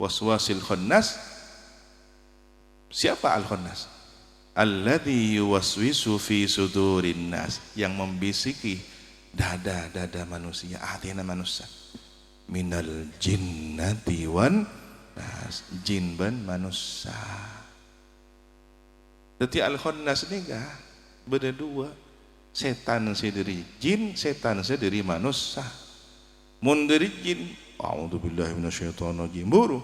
Waswasil khannas. Siapa al-khannas? Alladzi yuwaswisu fi sudurin nas, yang membisiki dada-dada manusia, hatinya manusia. Minal jinnati wan nas, jin dan manusia. Jadi al-khannas ni beda 2. setan sediri jin, setan sediri manusia. Mun dari jin, a'udzubillahi minasyaitonirrajim buru.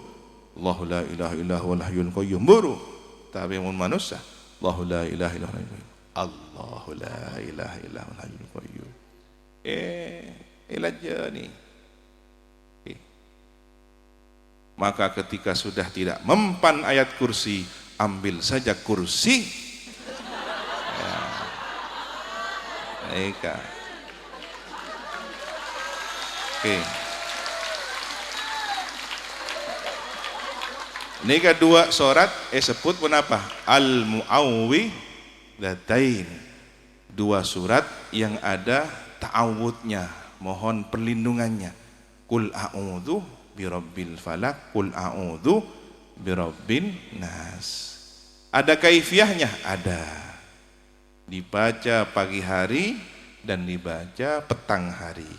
Allahu la ilaha illa huwal hayyul qayyum buru. Tapi mun manusia, Allahu la ilaha illa huwal qayyum. Allahu la ilaha illa huwal hayyul qayyum. Elaja nih. Maka ketika sudah tidak mempan ayat kursi, ambil saja kursi. Ya. Eka. Oke. Ini kedua surat sebut pun apa? Al-Mu'awwidhatain. Dua surat yang ada ta'awudnya, mohon perlindungannya. Qul a'udzu birabbil falak, qul a'udzu birabbin nas. Ada kaifiahnya? Ada. Dibaca pagi hari dan dibaca petang hari.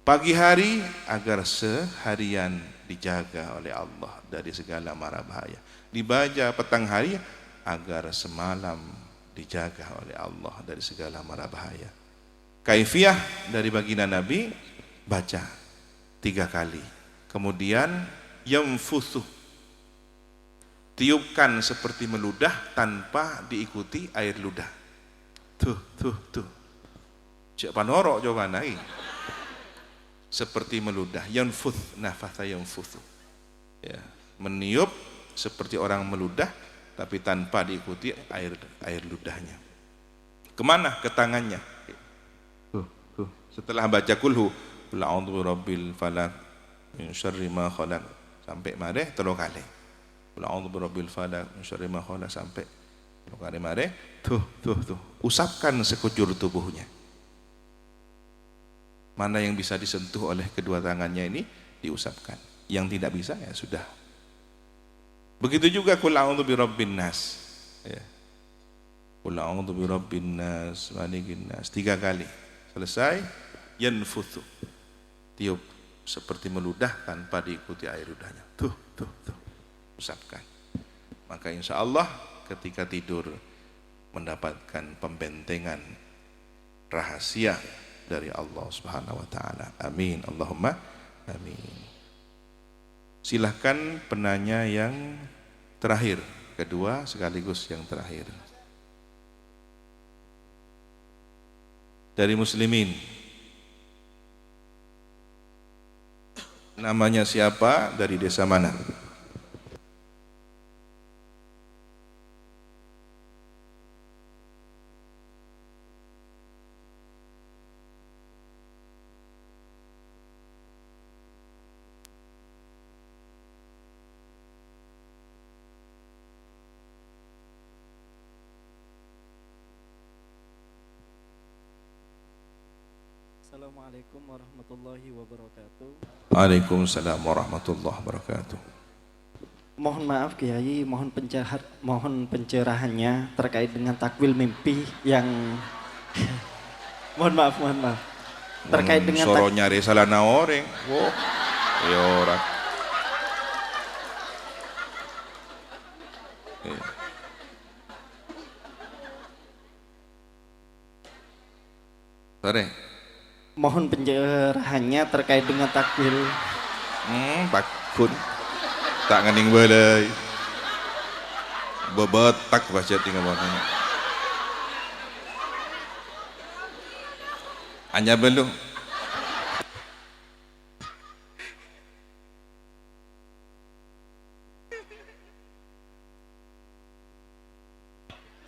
Pagi hari agar seharian dijaga oleh Allah dari segala mara bahaya. Dibaca petang hari agar semalam dijaga oleh Allah dari segala mara bahaya. Kaifiah dari baginda Nabi, baca 3 kali. Kemudian yamfuthu, tiupkan seperti meludah tanpa diikuti air ludah. Tuh. Cek panorok jawaban lagi. Seperti meludah, yanfuth, nafatha yanfuthu. Ya, meniup seperti orang meludah tapi tanpa diikuti air ludahnya. Kemana? Ke tangannya. Tuh. Setelah baca kulhu, qul a'udzu birabbil falaq min syarri ma khalaq sampai mareh 3 kali. Qul a'udzu birabbil falaq min syarri ma khalaq sampai 3 kali mareh. Tuh. Usapkan sekujur tubuhnya. Mana yang bisa disentuh oleh kedua tangannya ini diusapkan. Yang tidak bisa ya sudah. Begitu juga qul a'udzu birabbin nas. Ya. Qul a'udzu birabbin nas, malikin nas 3 kali. Selesai yanfuthu. Tiup seperti meludah tanpa diikuti air ludahnya. Tuh. Usapkan. Maka insya Allah ketika tidur mendapatkan pembentengan rahasia dari Allah Subhanahu wa taala. Amin. Allahumma amin. Silahkan penanya yang terakhir, kedua sekaligus yang terakhir. Dari muslimin. Namanya siapa? Dari desa mana? Assalamualaikum warahmatullahi wabarakatuh. Waalaikumsalam warahmatullahi wabarakatuh. Mohon maaf Kiai, mohon pencerahannya terkait dengan takwil mimpi yang mohon maaf. Terkait dengan soro nyari salah naoreng. Wo. Ya ora. Sore. Mohon pencerahannya terkait dengan takwil. Bakun. Tak ngening balai. Bebetak baca tinggal mana. Hanya belum.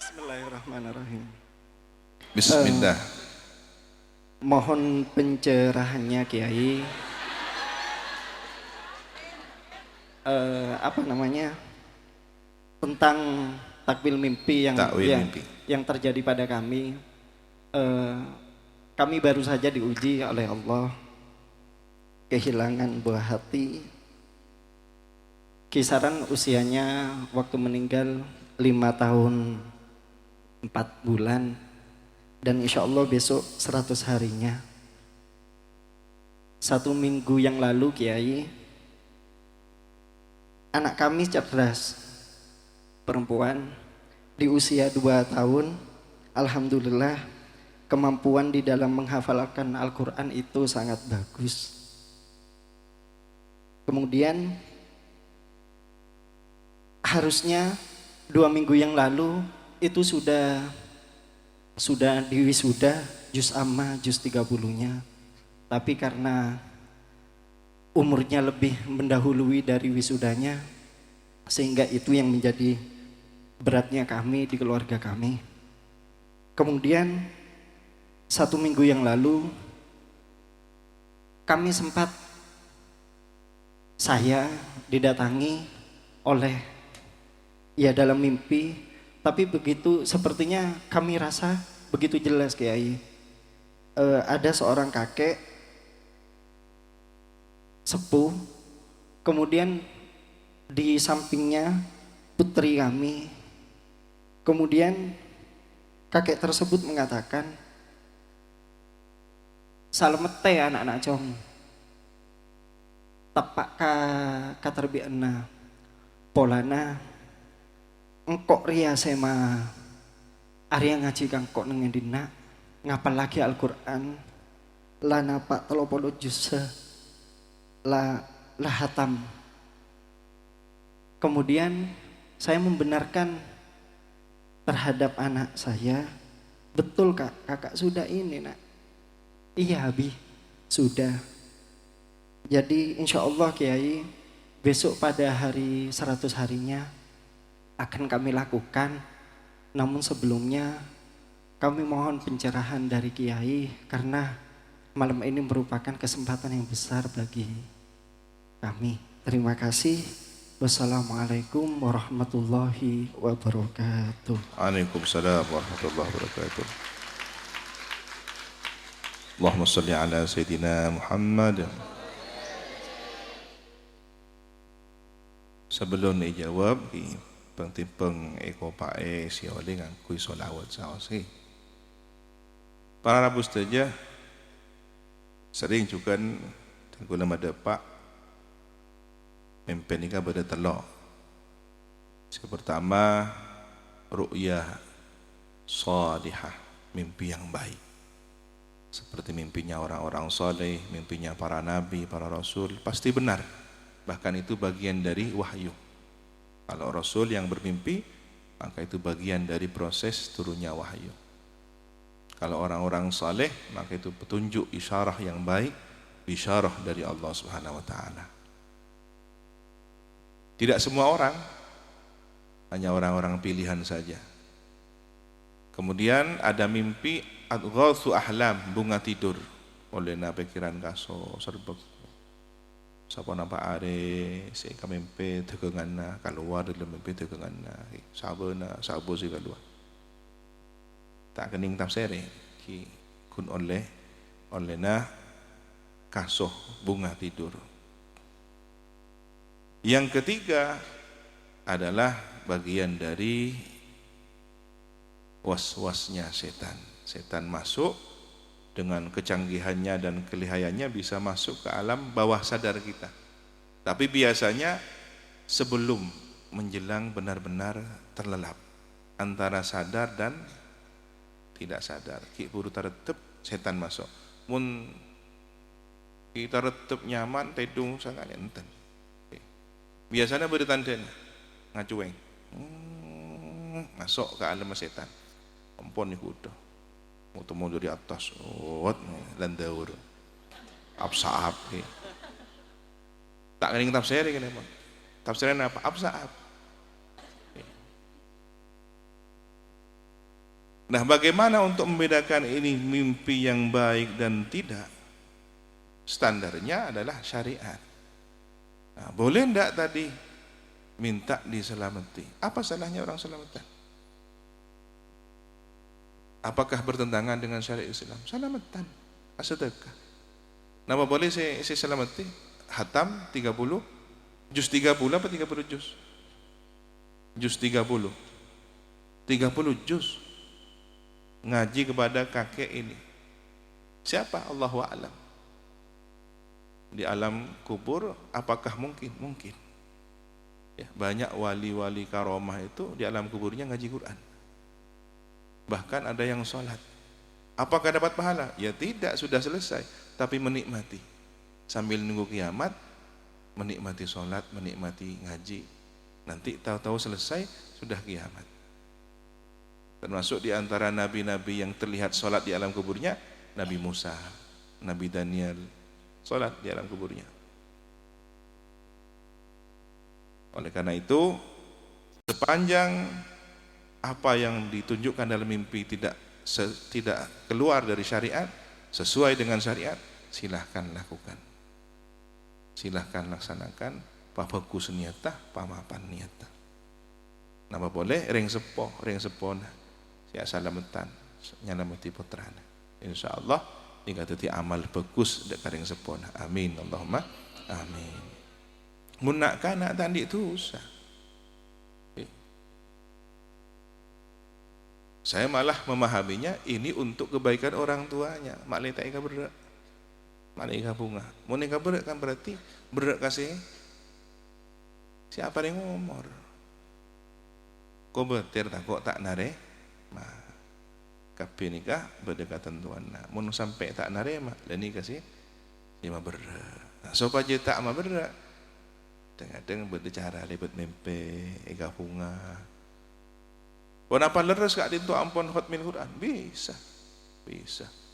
Bismillahirrahmanirrahim. Bismillah. Mohon pencerahannya Kiai. Tentang takwil mimpi yang terjadi pada kami. Kami baru saja diuji oleh Allah, kehilangan buah hati. Kisaran usianya waktu meninggal 5 tahun 4 bulan, dan insya Allah besok 100 harinya. 1 minggu yang lalu Kiai, anak kami cerdas, perempuan di usia 2 tahun, alhamdulillah kemampuan di dalam menghafalkan Al-Quran itu sangat bagus. Kemudian harusnya 2 minggu yang lalu itu sudah diwisuda juz amma, juz 30-nya. Tapi karena umurnya lebih mendahului dari wisudanya, sehingga itu yang menjadi beratnya kami di keluarga kami. Kemudian 1 minggu yang lalu kami sempat, saya didatangi oleh, ya dalam mimpi, tapi begitu sepertinya kami rasa begitu jelas Kiai. Ada seorang kakek sepuh, kemudian di sampingnya putri kami. Kemudian kakek tersebut mengatakan, salamete anak-anak jong, tapak katerbiana polana engkok ria sema Arya ngaji kang kok nengendina ngapal lagi Al-Quran lana pak telopolo juz la hatam. Kemudian saya membenarkan terhadap anak saya, betul kak, kakak sudah ini nak. Iya Abi, sudah. Jadi insya Allah Kiai, besok pada hari 100 harinya akan kami lakukan. Namun sebelumnya kami mohon pencerahan dari Kiai, karena malam ini merupakan kesempatan yang besar bagi kami. Terima kasih. Wassalamualaikum warahmatullahi wabarakatuh. Waalaikumsalam warahmatullahi wabarakatuh. Allahumma salli ala Sayyidina Muhammad. Sebelum dijawab, peng eko pae si oleh ngakui solawat saosi. Para rabu saja sering juga tengku nama depak mimpi nikah pada telok. Yang pertama, ru'yah salihah, mimpi yang baik. Seperti mimpinya orang-orang saleh, mimpinya para nabi, para rasul, pasti benar. Bahkan itu bagian dari wahyu. Kalau rasul yang bermimpi, maka itu bagian dari proses turunnya wahyu. Kalau orang-orang saleh, maka itu petunjuk isyarah yang baik, isyarah dari Allah Subhanahu wa taala. Tidak semua orang, hanya orang-orang pilihan saja. Kemudian ada mimpi adghatsu ahlam, bunga tidur. Oleh na pikiran kaso serbek. Sapa nampak are si kamimpi tegenganna keluar dalam mimpi tegenganna. Sabana sabo si keluar. Tak kening tafsir ki kun oleh na kaso bunga tidur. Yang ketiga adalah bagian dari was-wasnya setan. Setan masuk dengan kecanggihannya dan kelihayannya bisa masuk ke alam bawah sadar kita. Tapi biasanya sebelum menjelang benar-benar terlelap antara sadar dan tidak sadar. Ki buru taretep setan masuk. Mun kita retep nyaman tedung sangat enten. Biasanya bertanda ngacueng. Masuk ke alam setan. Ampun ni kuda. Mau temu dari atas, landaur, absaab. Tak kening tafsir kan emang. Tafsirnya apa? Absaab. Nah, bagaimana untuk membedakan ini mimpi yang baik dan tidak? Standarnya adalah syariat. Nah, boleh enggak tadi minta diselamati? Apa salahnya orang selamatan? Apakah bertentangan dengan syariat Islam? Selamatan, sedekah. Nama boleh saya selamati? Hatam 30, juz 30 apa 30 juz? Juz 30. 30 juz. Ngaji kepada kakek ini. Siapa? Allahu a'lam. Di alam kubur apakah mungkin? Mungkin. Ya, banyak wali-wali karomah itu di alam kuburnya ngaji Quran. Bahkan ada yang sholat. Apakah dapat pahala? Ya tidak, sudah selesai. Tapi menikmati. Sambil nunggu kiamat, menikmati sholat, menikmati ngaji. Nanti tahu-tahu selesai, sudah kiamat. Termasuk di antara nabi-nabi yang terlihat sholat di alam kuburnya, Nabi Musa, Nabi Daniel, sholat di alam kuburnya. Oleh karena itu, sepanjang apa yang ditunjukkan dalam mimpi tidak keluar dari syariat, sesuai dengan syariat, silahkan lakukan, silahkan laksanakan. Papaku seniata, pamapan niata. Nama boleh ring sepona, si asalametan, nyalamati putrana. Insyaallah dikatati amal bagus dekat ring sepona. Amin, Allahumma amin. Munak kana tandi itu usah. Saya malah memahaminya ini untuk kebaikan orang tuanya. Malaikat ika berak, malaikat bunga. Mau nikah berak kan berarti berak kasih siapa yang ngomor. Kau betir tak kok tak nare, mah kapi nikah berdekatan tuan. Mun sampai tak nare mah, leni kasih lima berak. Nah, supaya tak mah berak. Kadang berbicara lebet mempe, ika bunga. Pun apa leres kak dintu ampun khutmil Quran bisa.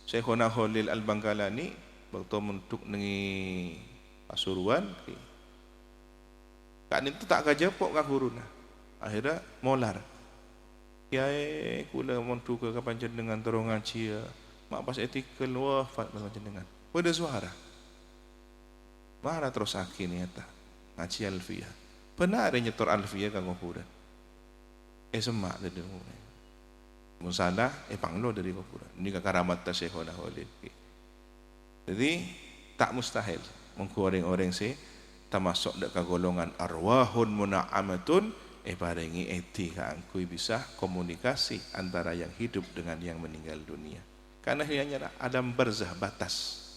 Syekhuna Khalil Al-Bangkalani waktu mentuk nengi Pasuruan, kak dintu tak kajepok kak guruna. Akhirnya molar. Kiai kula montu ke kapan jenengan terus ngaji ya. Mak pas etikal wafat macam jenengan. Pada suara. Marah terus akhirnya ta ngaji alfiyah. Benar nyetor alfiyah kang kuburan. Semak dari kuburan. Musalah panglo dari kuburan. Ini karamat ta Syekhona Khalil. Jadi tak mustahil mengku orang si termasuk dak golongan arwahun muna'amatun paringi eti kangkui bisa komunikasi antara yang hidup dengan yang meninggal dunia. Karena hanya ada barzah batas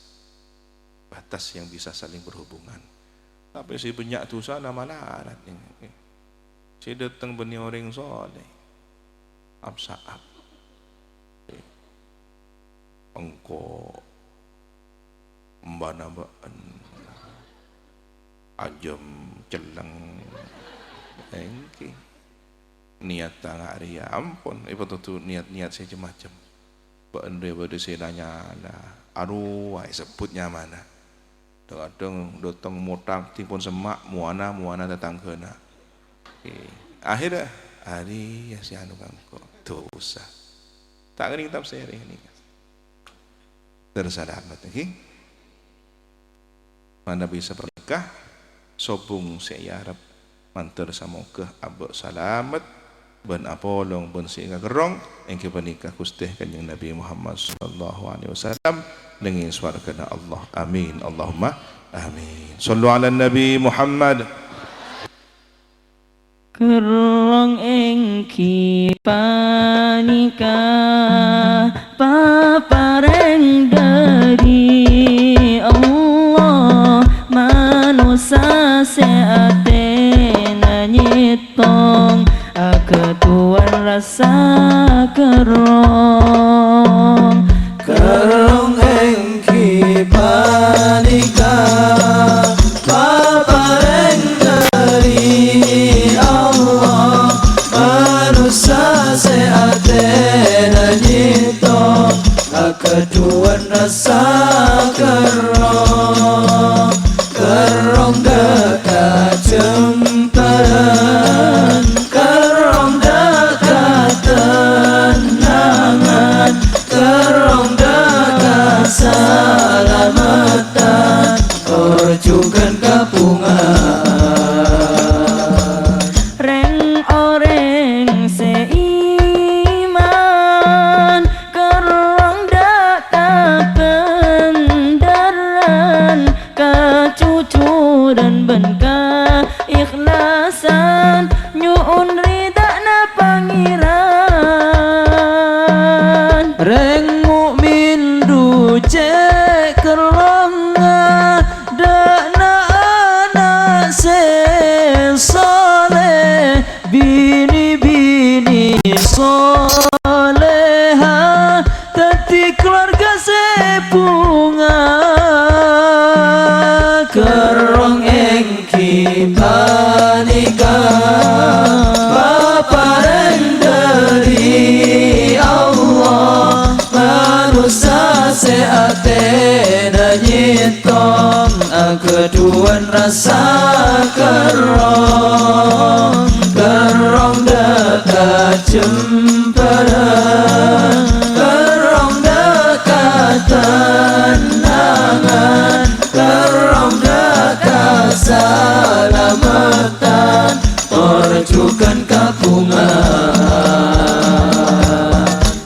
yang bisa saling berhubungan. Tapi si banyak tu sana malarat ini. Si datang bani orang soleh, absaab, engko mbana baan, ajam celeng. Niat tak ria ampun, ibu tu niat saya macam. Bende saya nanya lah, aduh, sebutnya mana? Datang mutang timpun semak muana datang kena. Akhirnya hari ya si anu kangko dosa. Tak kering tak sering ni. Tersadamat lagi. Mana bisa berkah? Sobung saya harap mantar samoga abok salamat ben apolong ben singa gerong engke panikah kusteh kanjeng Nabi Muhammad sallallahu alaihi wasallam dengan swargana Allah. Amin Allahumma amin. Sallu ala Nabi Muhammad. Kerong engki panika papareng dari Allah manusia seate nyitong ketuan rasa kerong engki panika papareng dari Allah manusia seatena nyitong ketuan rasa kerong dekat jemparan kerong dekat nalika paparan dari Allah manusia seate nanyitong keduan rasa kerong dekat cempera kerong dekat tenangan kerong dekat salamatan terjukan kapungan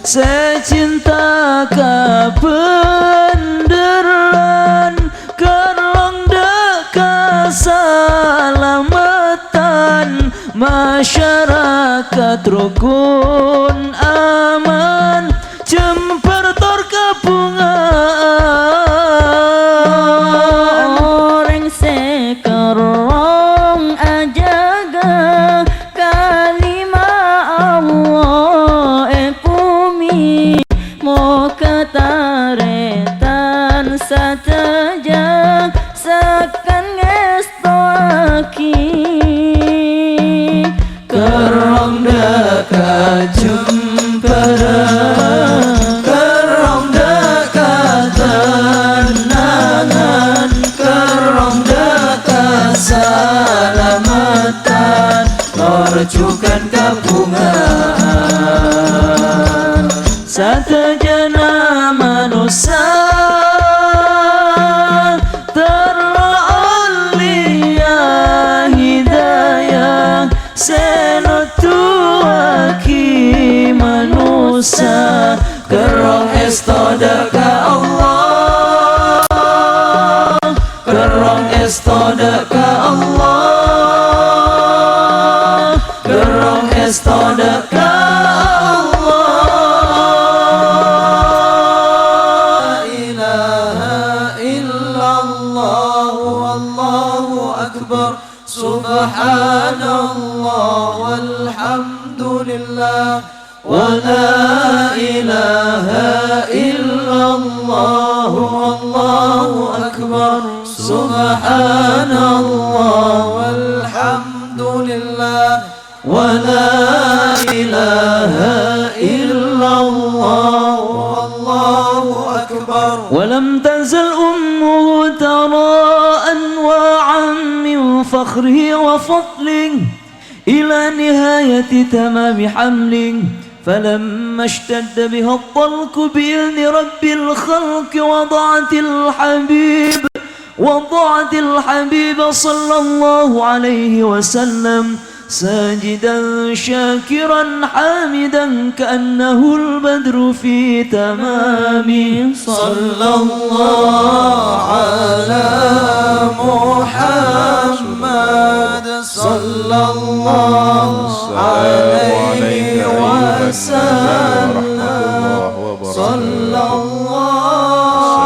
secinta kependeran kerong dekat salamatan masyarakat rukun aman jemper tor kepungan orang sekerong ajaga kalimah Allah ekumi mau ketaretan sateja sekan ngestoaki kerong dekat jempera kerong dekat tenangan kerong dekat salamatan terjukan kapungan satejana manusia terlalia hidayah senutuaki manusia kerong estoda ka Allah kerong estoda ka Allah kerong estoda ka Allah ilaha illallah wallahu akbar subhanallah walhamdulillah wa la ilaha illallah wallahu akbar subhanallah walhamdulillah wa la ilaha illallah wallahu akbar ولم تزل أمه ترى أنواعا من فخره وفضله إلى نهاية تمام حمله فلما اشتد بها الطلق بإذن رب الخلق وضعت الحبيب صلى الله عليه وسلم ساجدا شاكرا حامدا كأنه البدر في تمام صلى الله على محمد صلى الله عليه وسلم صلى الله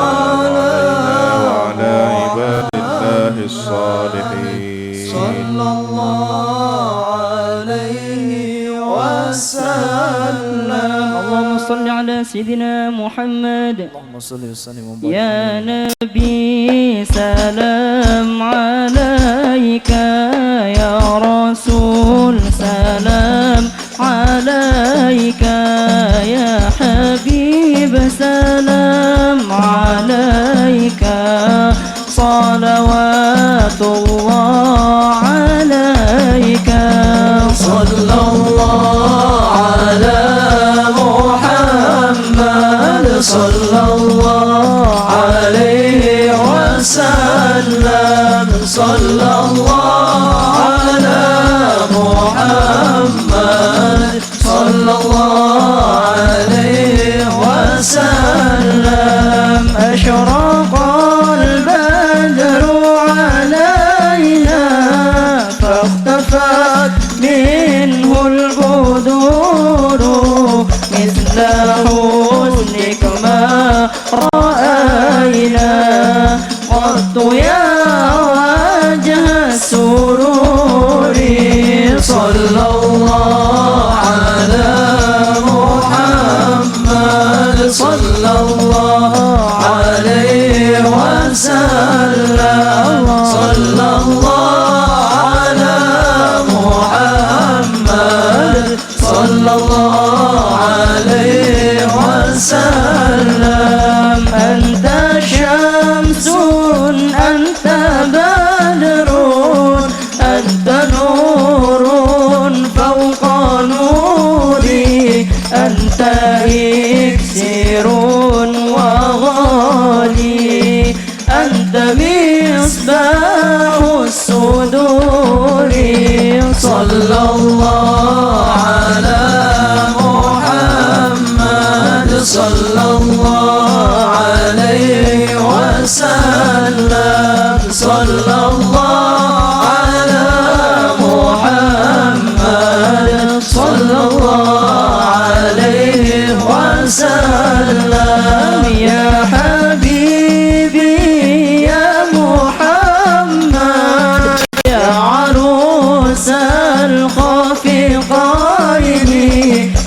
وعلى عباد الله الصالحين صلى الله عليه وسلم اللهم صل على سيدنا محمد اللهم صل وسلم وبارك يا نبي سلام عليك يا رسول سلام عليك يا حبيب سلام عليك صلوات الله عليك صلى الله على محمد صلى الله عليه وسلم صلى الله على محمد صلى الله عليه وسلم أشرق البدر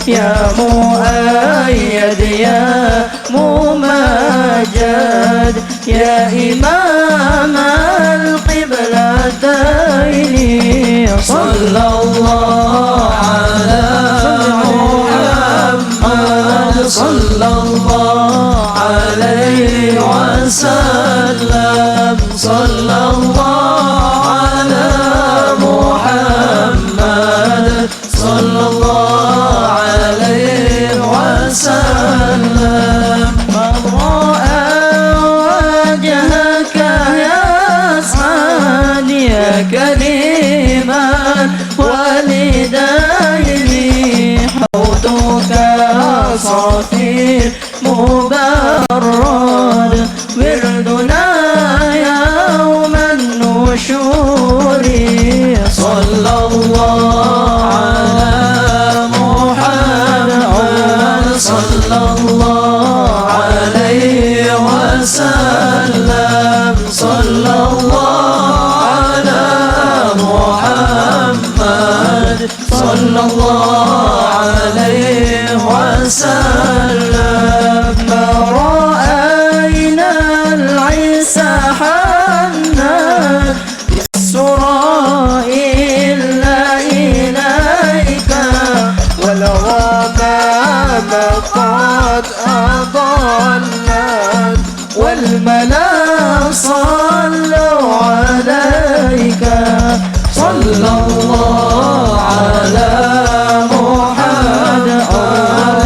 يا مؤيد يا ممجد يا إمام القبلتين صلى الله على محمد صلى الله عليه وسلم صلى الله على محمد صلى الله عليه وسلم من رأى وجهك يسعد يا كريما والدين حوضك صافي مبرد وردنا يوم النشور صلى الله على محمد صلى الله عليه وسلم صلى الله على محمد صلى الله عليه وسلم رأينا العيسى حنا بالسراء إلا إليك والغمام قد أضلت والملا صلوا عليك صلى الله على محمد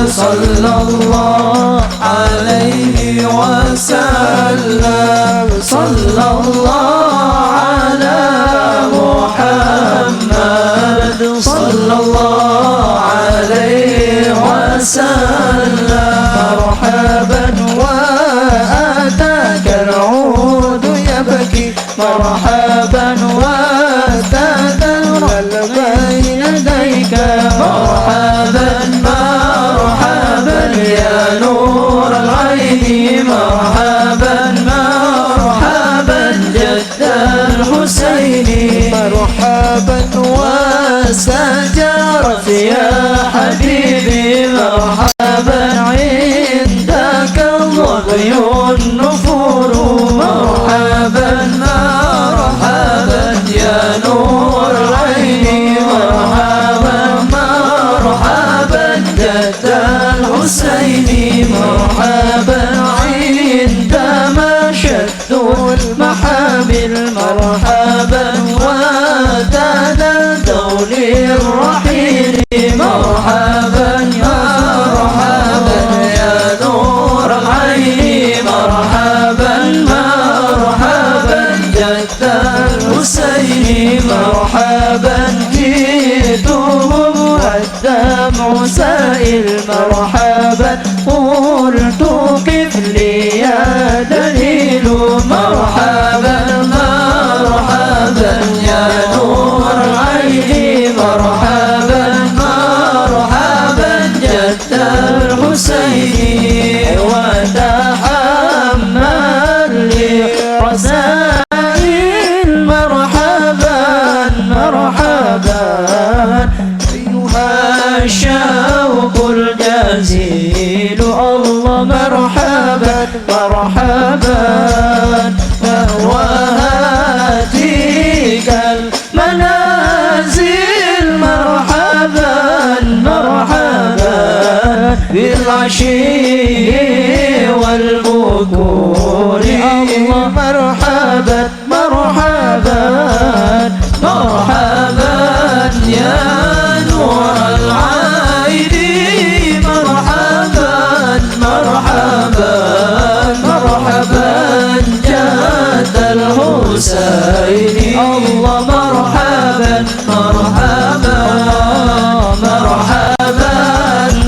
صلى الله عليه وسلم صلى الله على محمد صلى الله عليه وسلم مرحبا وأتاك العود يبكي مرحبا وتذلل بين يديك مرحبا مرحبا يا نور العين مرحبا مرحبا جد الحسين مرحبا وسجرت يا حبيبي مرحبا عندك الظبي النفور مرحبا مرحبا يا نور العين مرحبا مرحبا جد الحسين مرحبا عندما شدوا المحابل مرحبا وتنادوا للرحيل مرحبا مرحبا يا نور العين مرحبا مرحبا جد الحسين مرحبا جئتهم والدمع سائل مرحبا قلت قف لي يا دليل مرحبا مرحبا يا نور العين مرحبا مرحبا جد الحسين وتحمل لي رسائل مرحبا مرحبا أيها الشوق الجزيل الله مرحبا مرحبا وهاتيك المنازل مرحبا مرحبا بالعشي والبكور الله مرحبا مرحبا مرحبا يا نور العين مرحبا مرحبا مرحبا جد الحسين الله مرحبا مرحبا مرحبا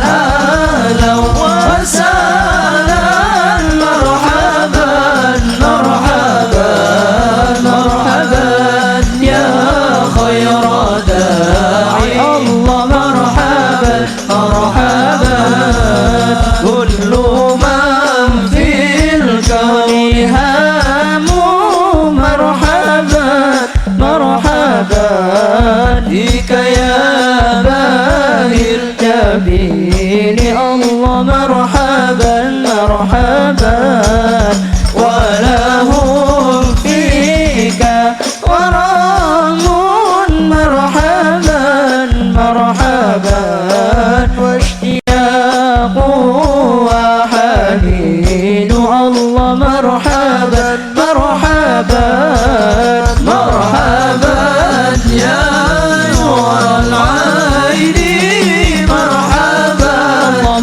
أهلا وسهلا مرحبا مرحبا مرحبا يا خير داعي الله مرحبا مرحبا كل من في الكون هام مرحبا مرحبا بك يا باهي الجبين حنين الله مرحبا مرحبا ولهم فيك غرام مرحبا مرحبا واشتياق وحنين الله مرحبا مرحبا مرحبا يا نور العين مرحبا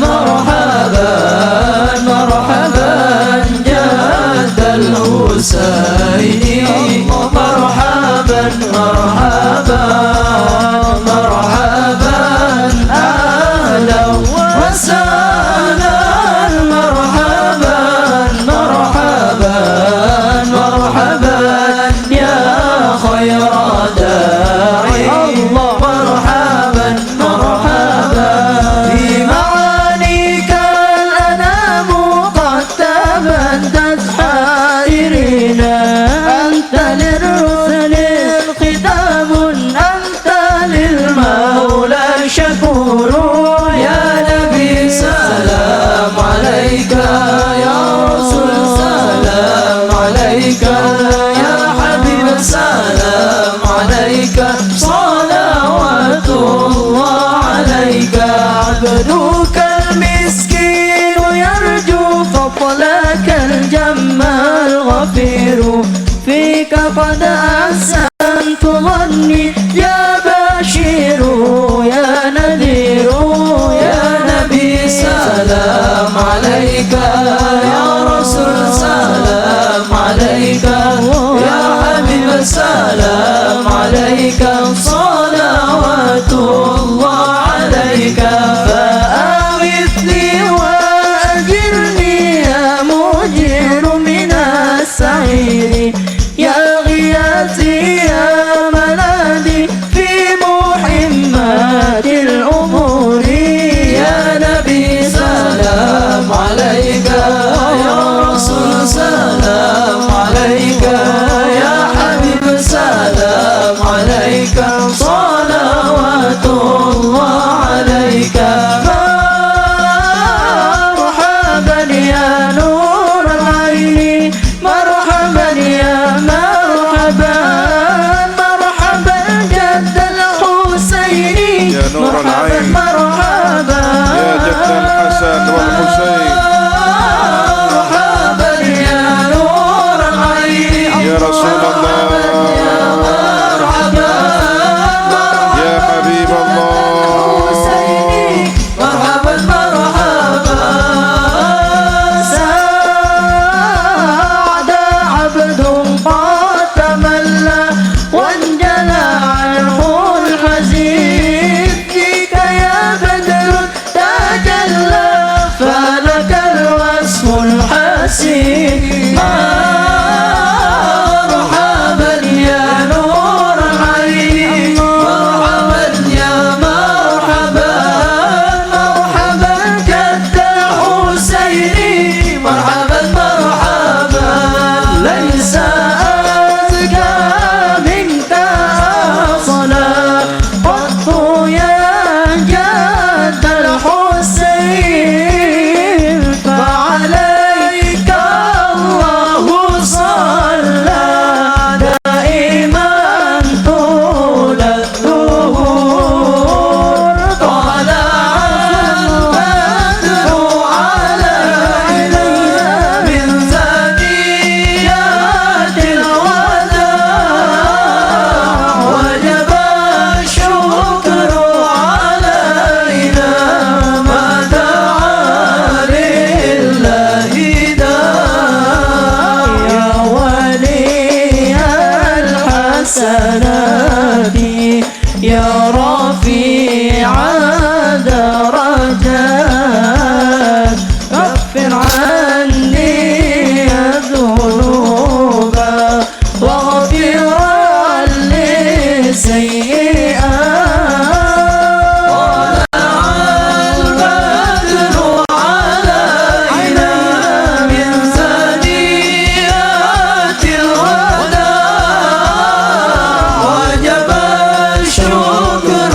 مرحبا مرحبا جد الحسين مرحبا مرحبا مرحبا أهلا وسهلا مرحبا مرحبا مرحبا يا خير داعي مرحبا مرحبا بمعانيك الأنام قد تبدت حائرين أنت للرسل الختام أنت للمولى شكور يا نبي سلام عليك يا رسول سلام عليك يا حبيب سلام عليك صلوات الله عليك عبدك المسكين يرجو فضلك الجم الغفير فيك قد أحسنت ظني يا بشير يا نذير يا نبي سلام عليك يا رسول سلام عليك يا حبيب سلام عليك صلوات الله عليك فأغثني وأجرني يا مجير من السعير يا غياثي يا ملاذي في محمد الأمور يا نبي سلام عليك يا رسول سلام عليك يا حبيب سلام عليك صلوات الله عليك مرحبا يا نور العين مرحبا يا مرحبا مرحبا جد الحسين يا نور مرحبا العين مرحبا يا جد الحسن والحسين مرحبا يا نور العين يا رسول الله مرحبا يا حبيب الله مرحبا مرحبا سعد عبد قد تملى وانجلى عنه الحزين فيك يا بدر تجلى فلك الوصف الحسين مرحبا يا نور العين مرحبا يا مرحبا مرحبا جد الحسين مرحبا مرحبا ليس أزكى منك صلاة قط يا جد الحسين فعليك الله صلى دائما طول الدهور طلع البدر علينا من ثنيات الوداع وجب الشكر علينا ما دعا لله داع يا ولي الحسنات يا رفيع درجات كفر عني الذنوب واغفر لي سيئات البدر علينا من ثنيات الوداع وجب الشكر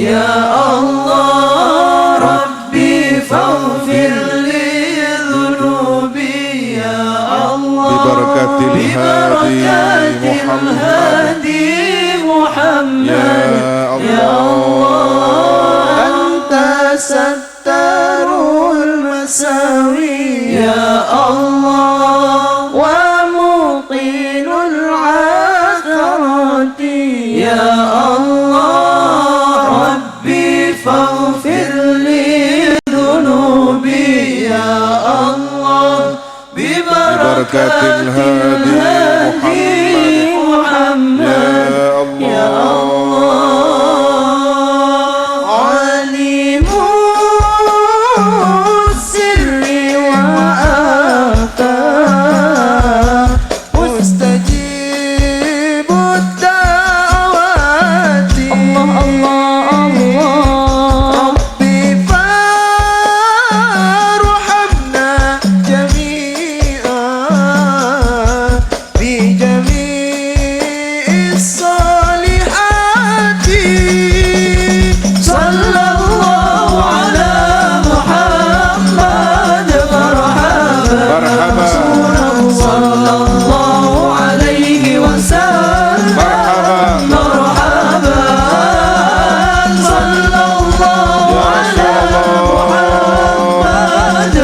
يا الله ربي فاغفر لي ذنوبي يا الله ببركة الهادي محمد يا الله أنت ستار المساوي يا الله ومقيل العثرات يا الله ربي فاغفر لي ذنوبي يا الله ببركة الهادي محمد يا الله عليم السر وأخفى مستجيب الدعوات ربي فارحمنا جميعا بجميع الصالحات صلى الله على محمد مرحبا صلى الله عليه وسلم مرحبا صلى الله على محمد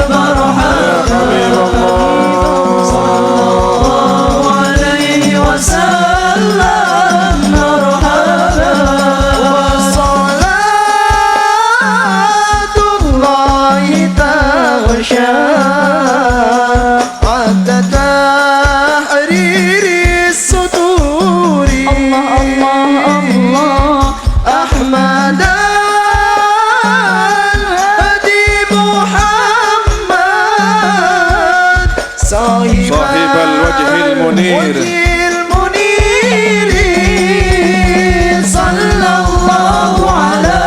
حبيب الله صلى الله عليه وسلم مرحبا وصلاة الله تغشى حتى تحرير الصدور أحمد الهدي محمد صاحب الوجه المنير صلى الله على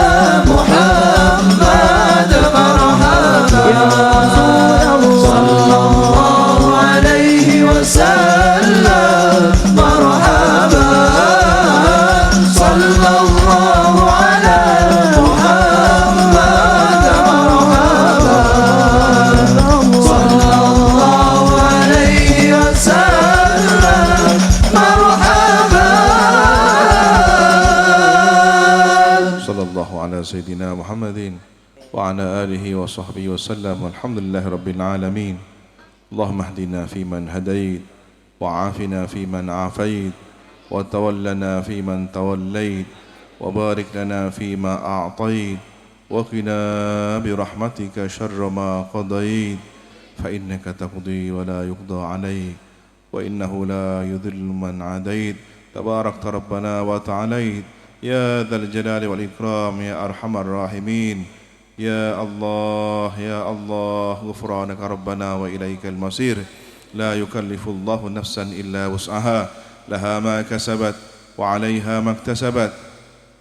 محمد مرحبا يا رسول الله صلى الله عليه وسلم مرحبا صلى الله على محمد مرحبا صلى الله عليه وسلم مرحبا صلى الله على سيدنا محمد وعلى آله وصحبه وسلم والحمد لله رب العالمين اللهم اهدنا فيمن هديت وعافنا فيمن عافيت وتولنا فيمن توليت وبارك لنا فيما أعطيت وقنا برحمتك شر ما قضيت فإنك تقضي ولا يقضى عليك وإنه لا يذل من عاديت تباركت ربنا وتعاليت يا ذا الجلال والإكرام يا أرحم الراحمين يا الله غفرانك ربنا وإليك المصير لا يكلف الله نفسا إلا وسعها لها ما كسبت وعليها ما اكتسبت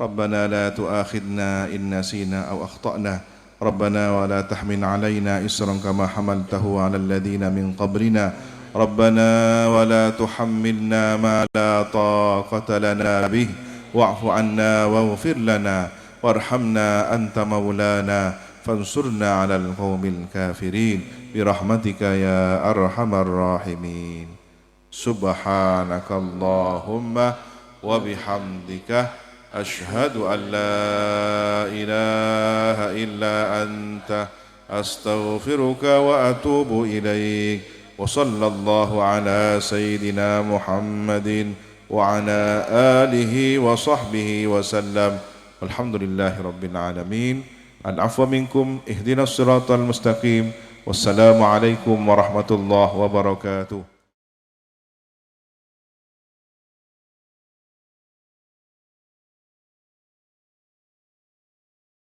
ربنا لا تؤاخذنا إن نسينا أو أخطأنا ربنا ولا تحمل علينا إصرا كما حملته على الذين من قبلنا ربنا ولا تحملنا ما لا طاقة لنا به واعف عنا واغفر لنا وارحمنا أنت مولانا فانصرنا على القوم الكافرين برحمتك يا أرحم الراحمين سبحانك اللهم وبحمدك أشهد أن لا إله إلا أنت أستغفرك وأتوب إليك وصلى الله على سيدنا محمد وعلى آله وصحبه وسلم والحمد لله رب العالمين العفو منكم اهدنا الصراط المستقيم والسلام عليكم ورحمة الله وبركاته.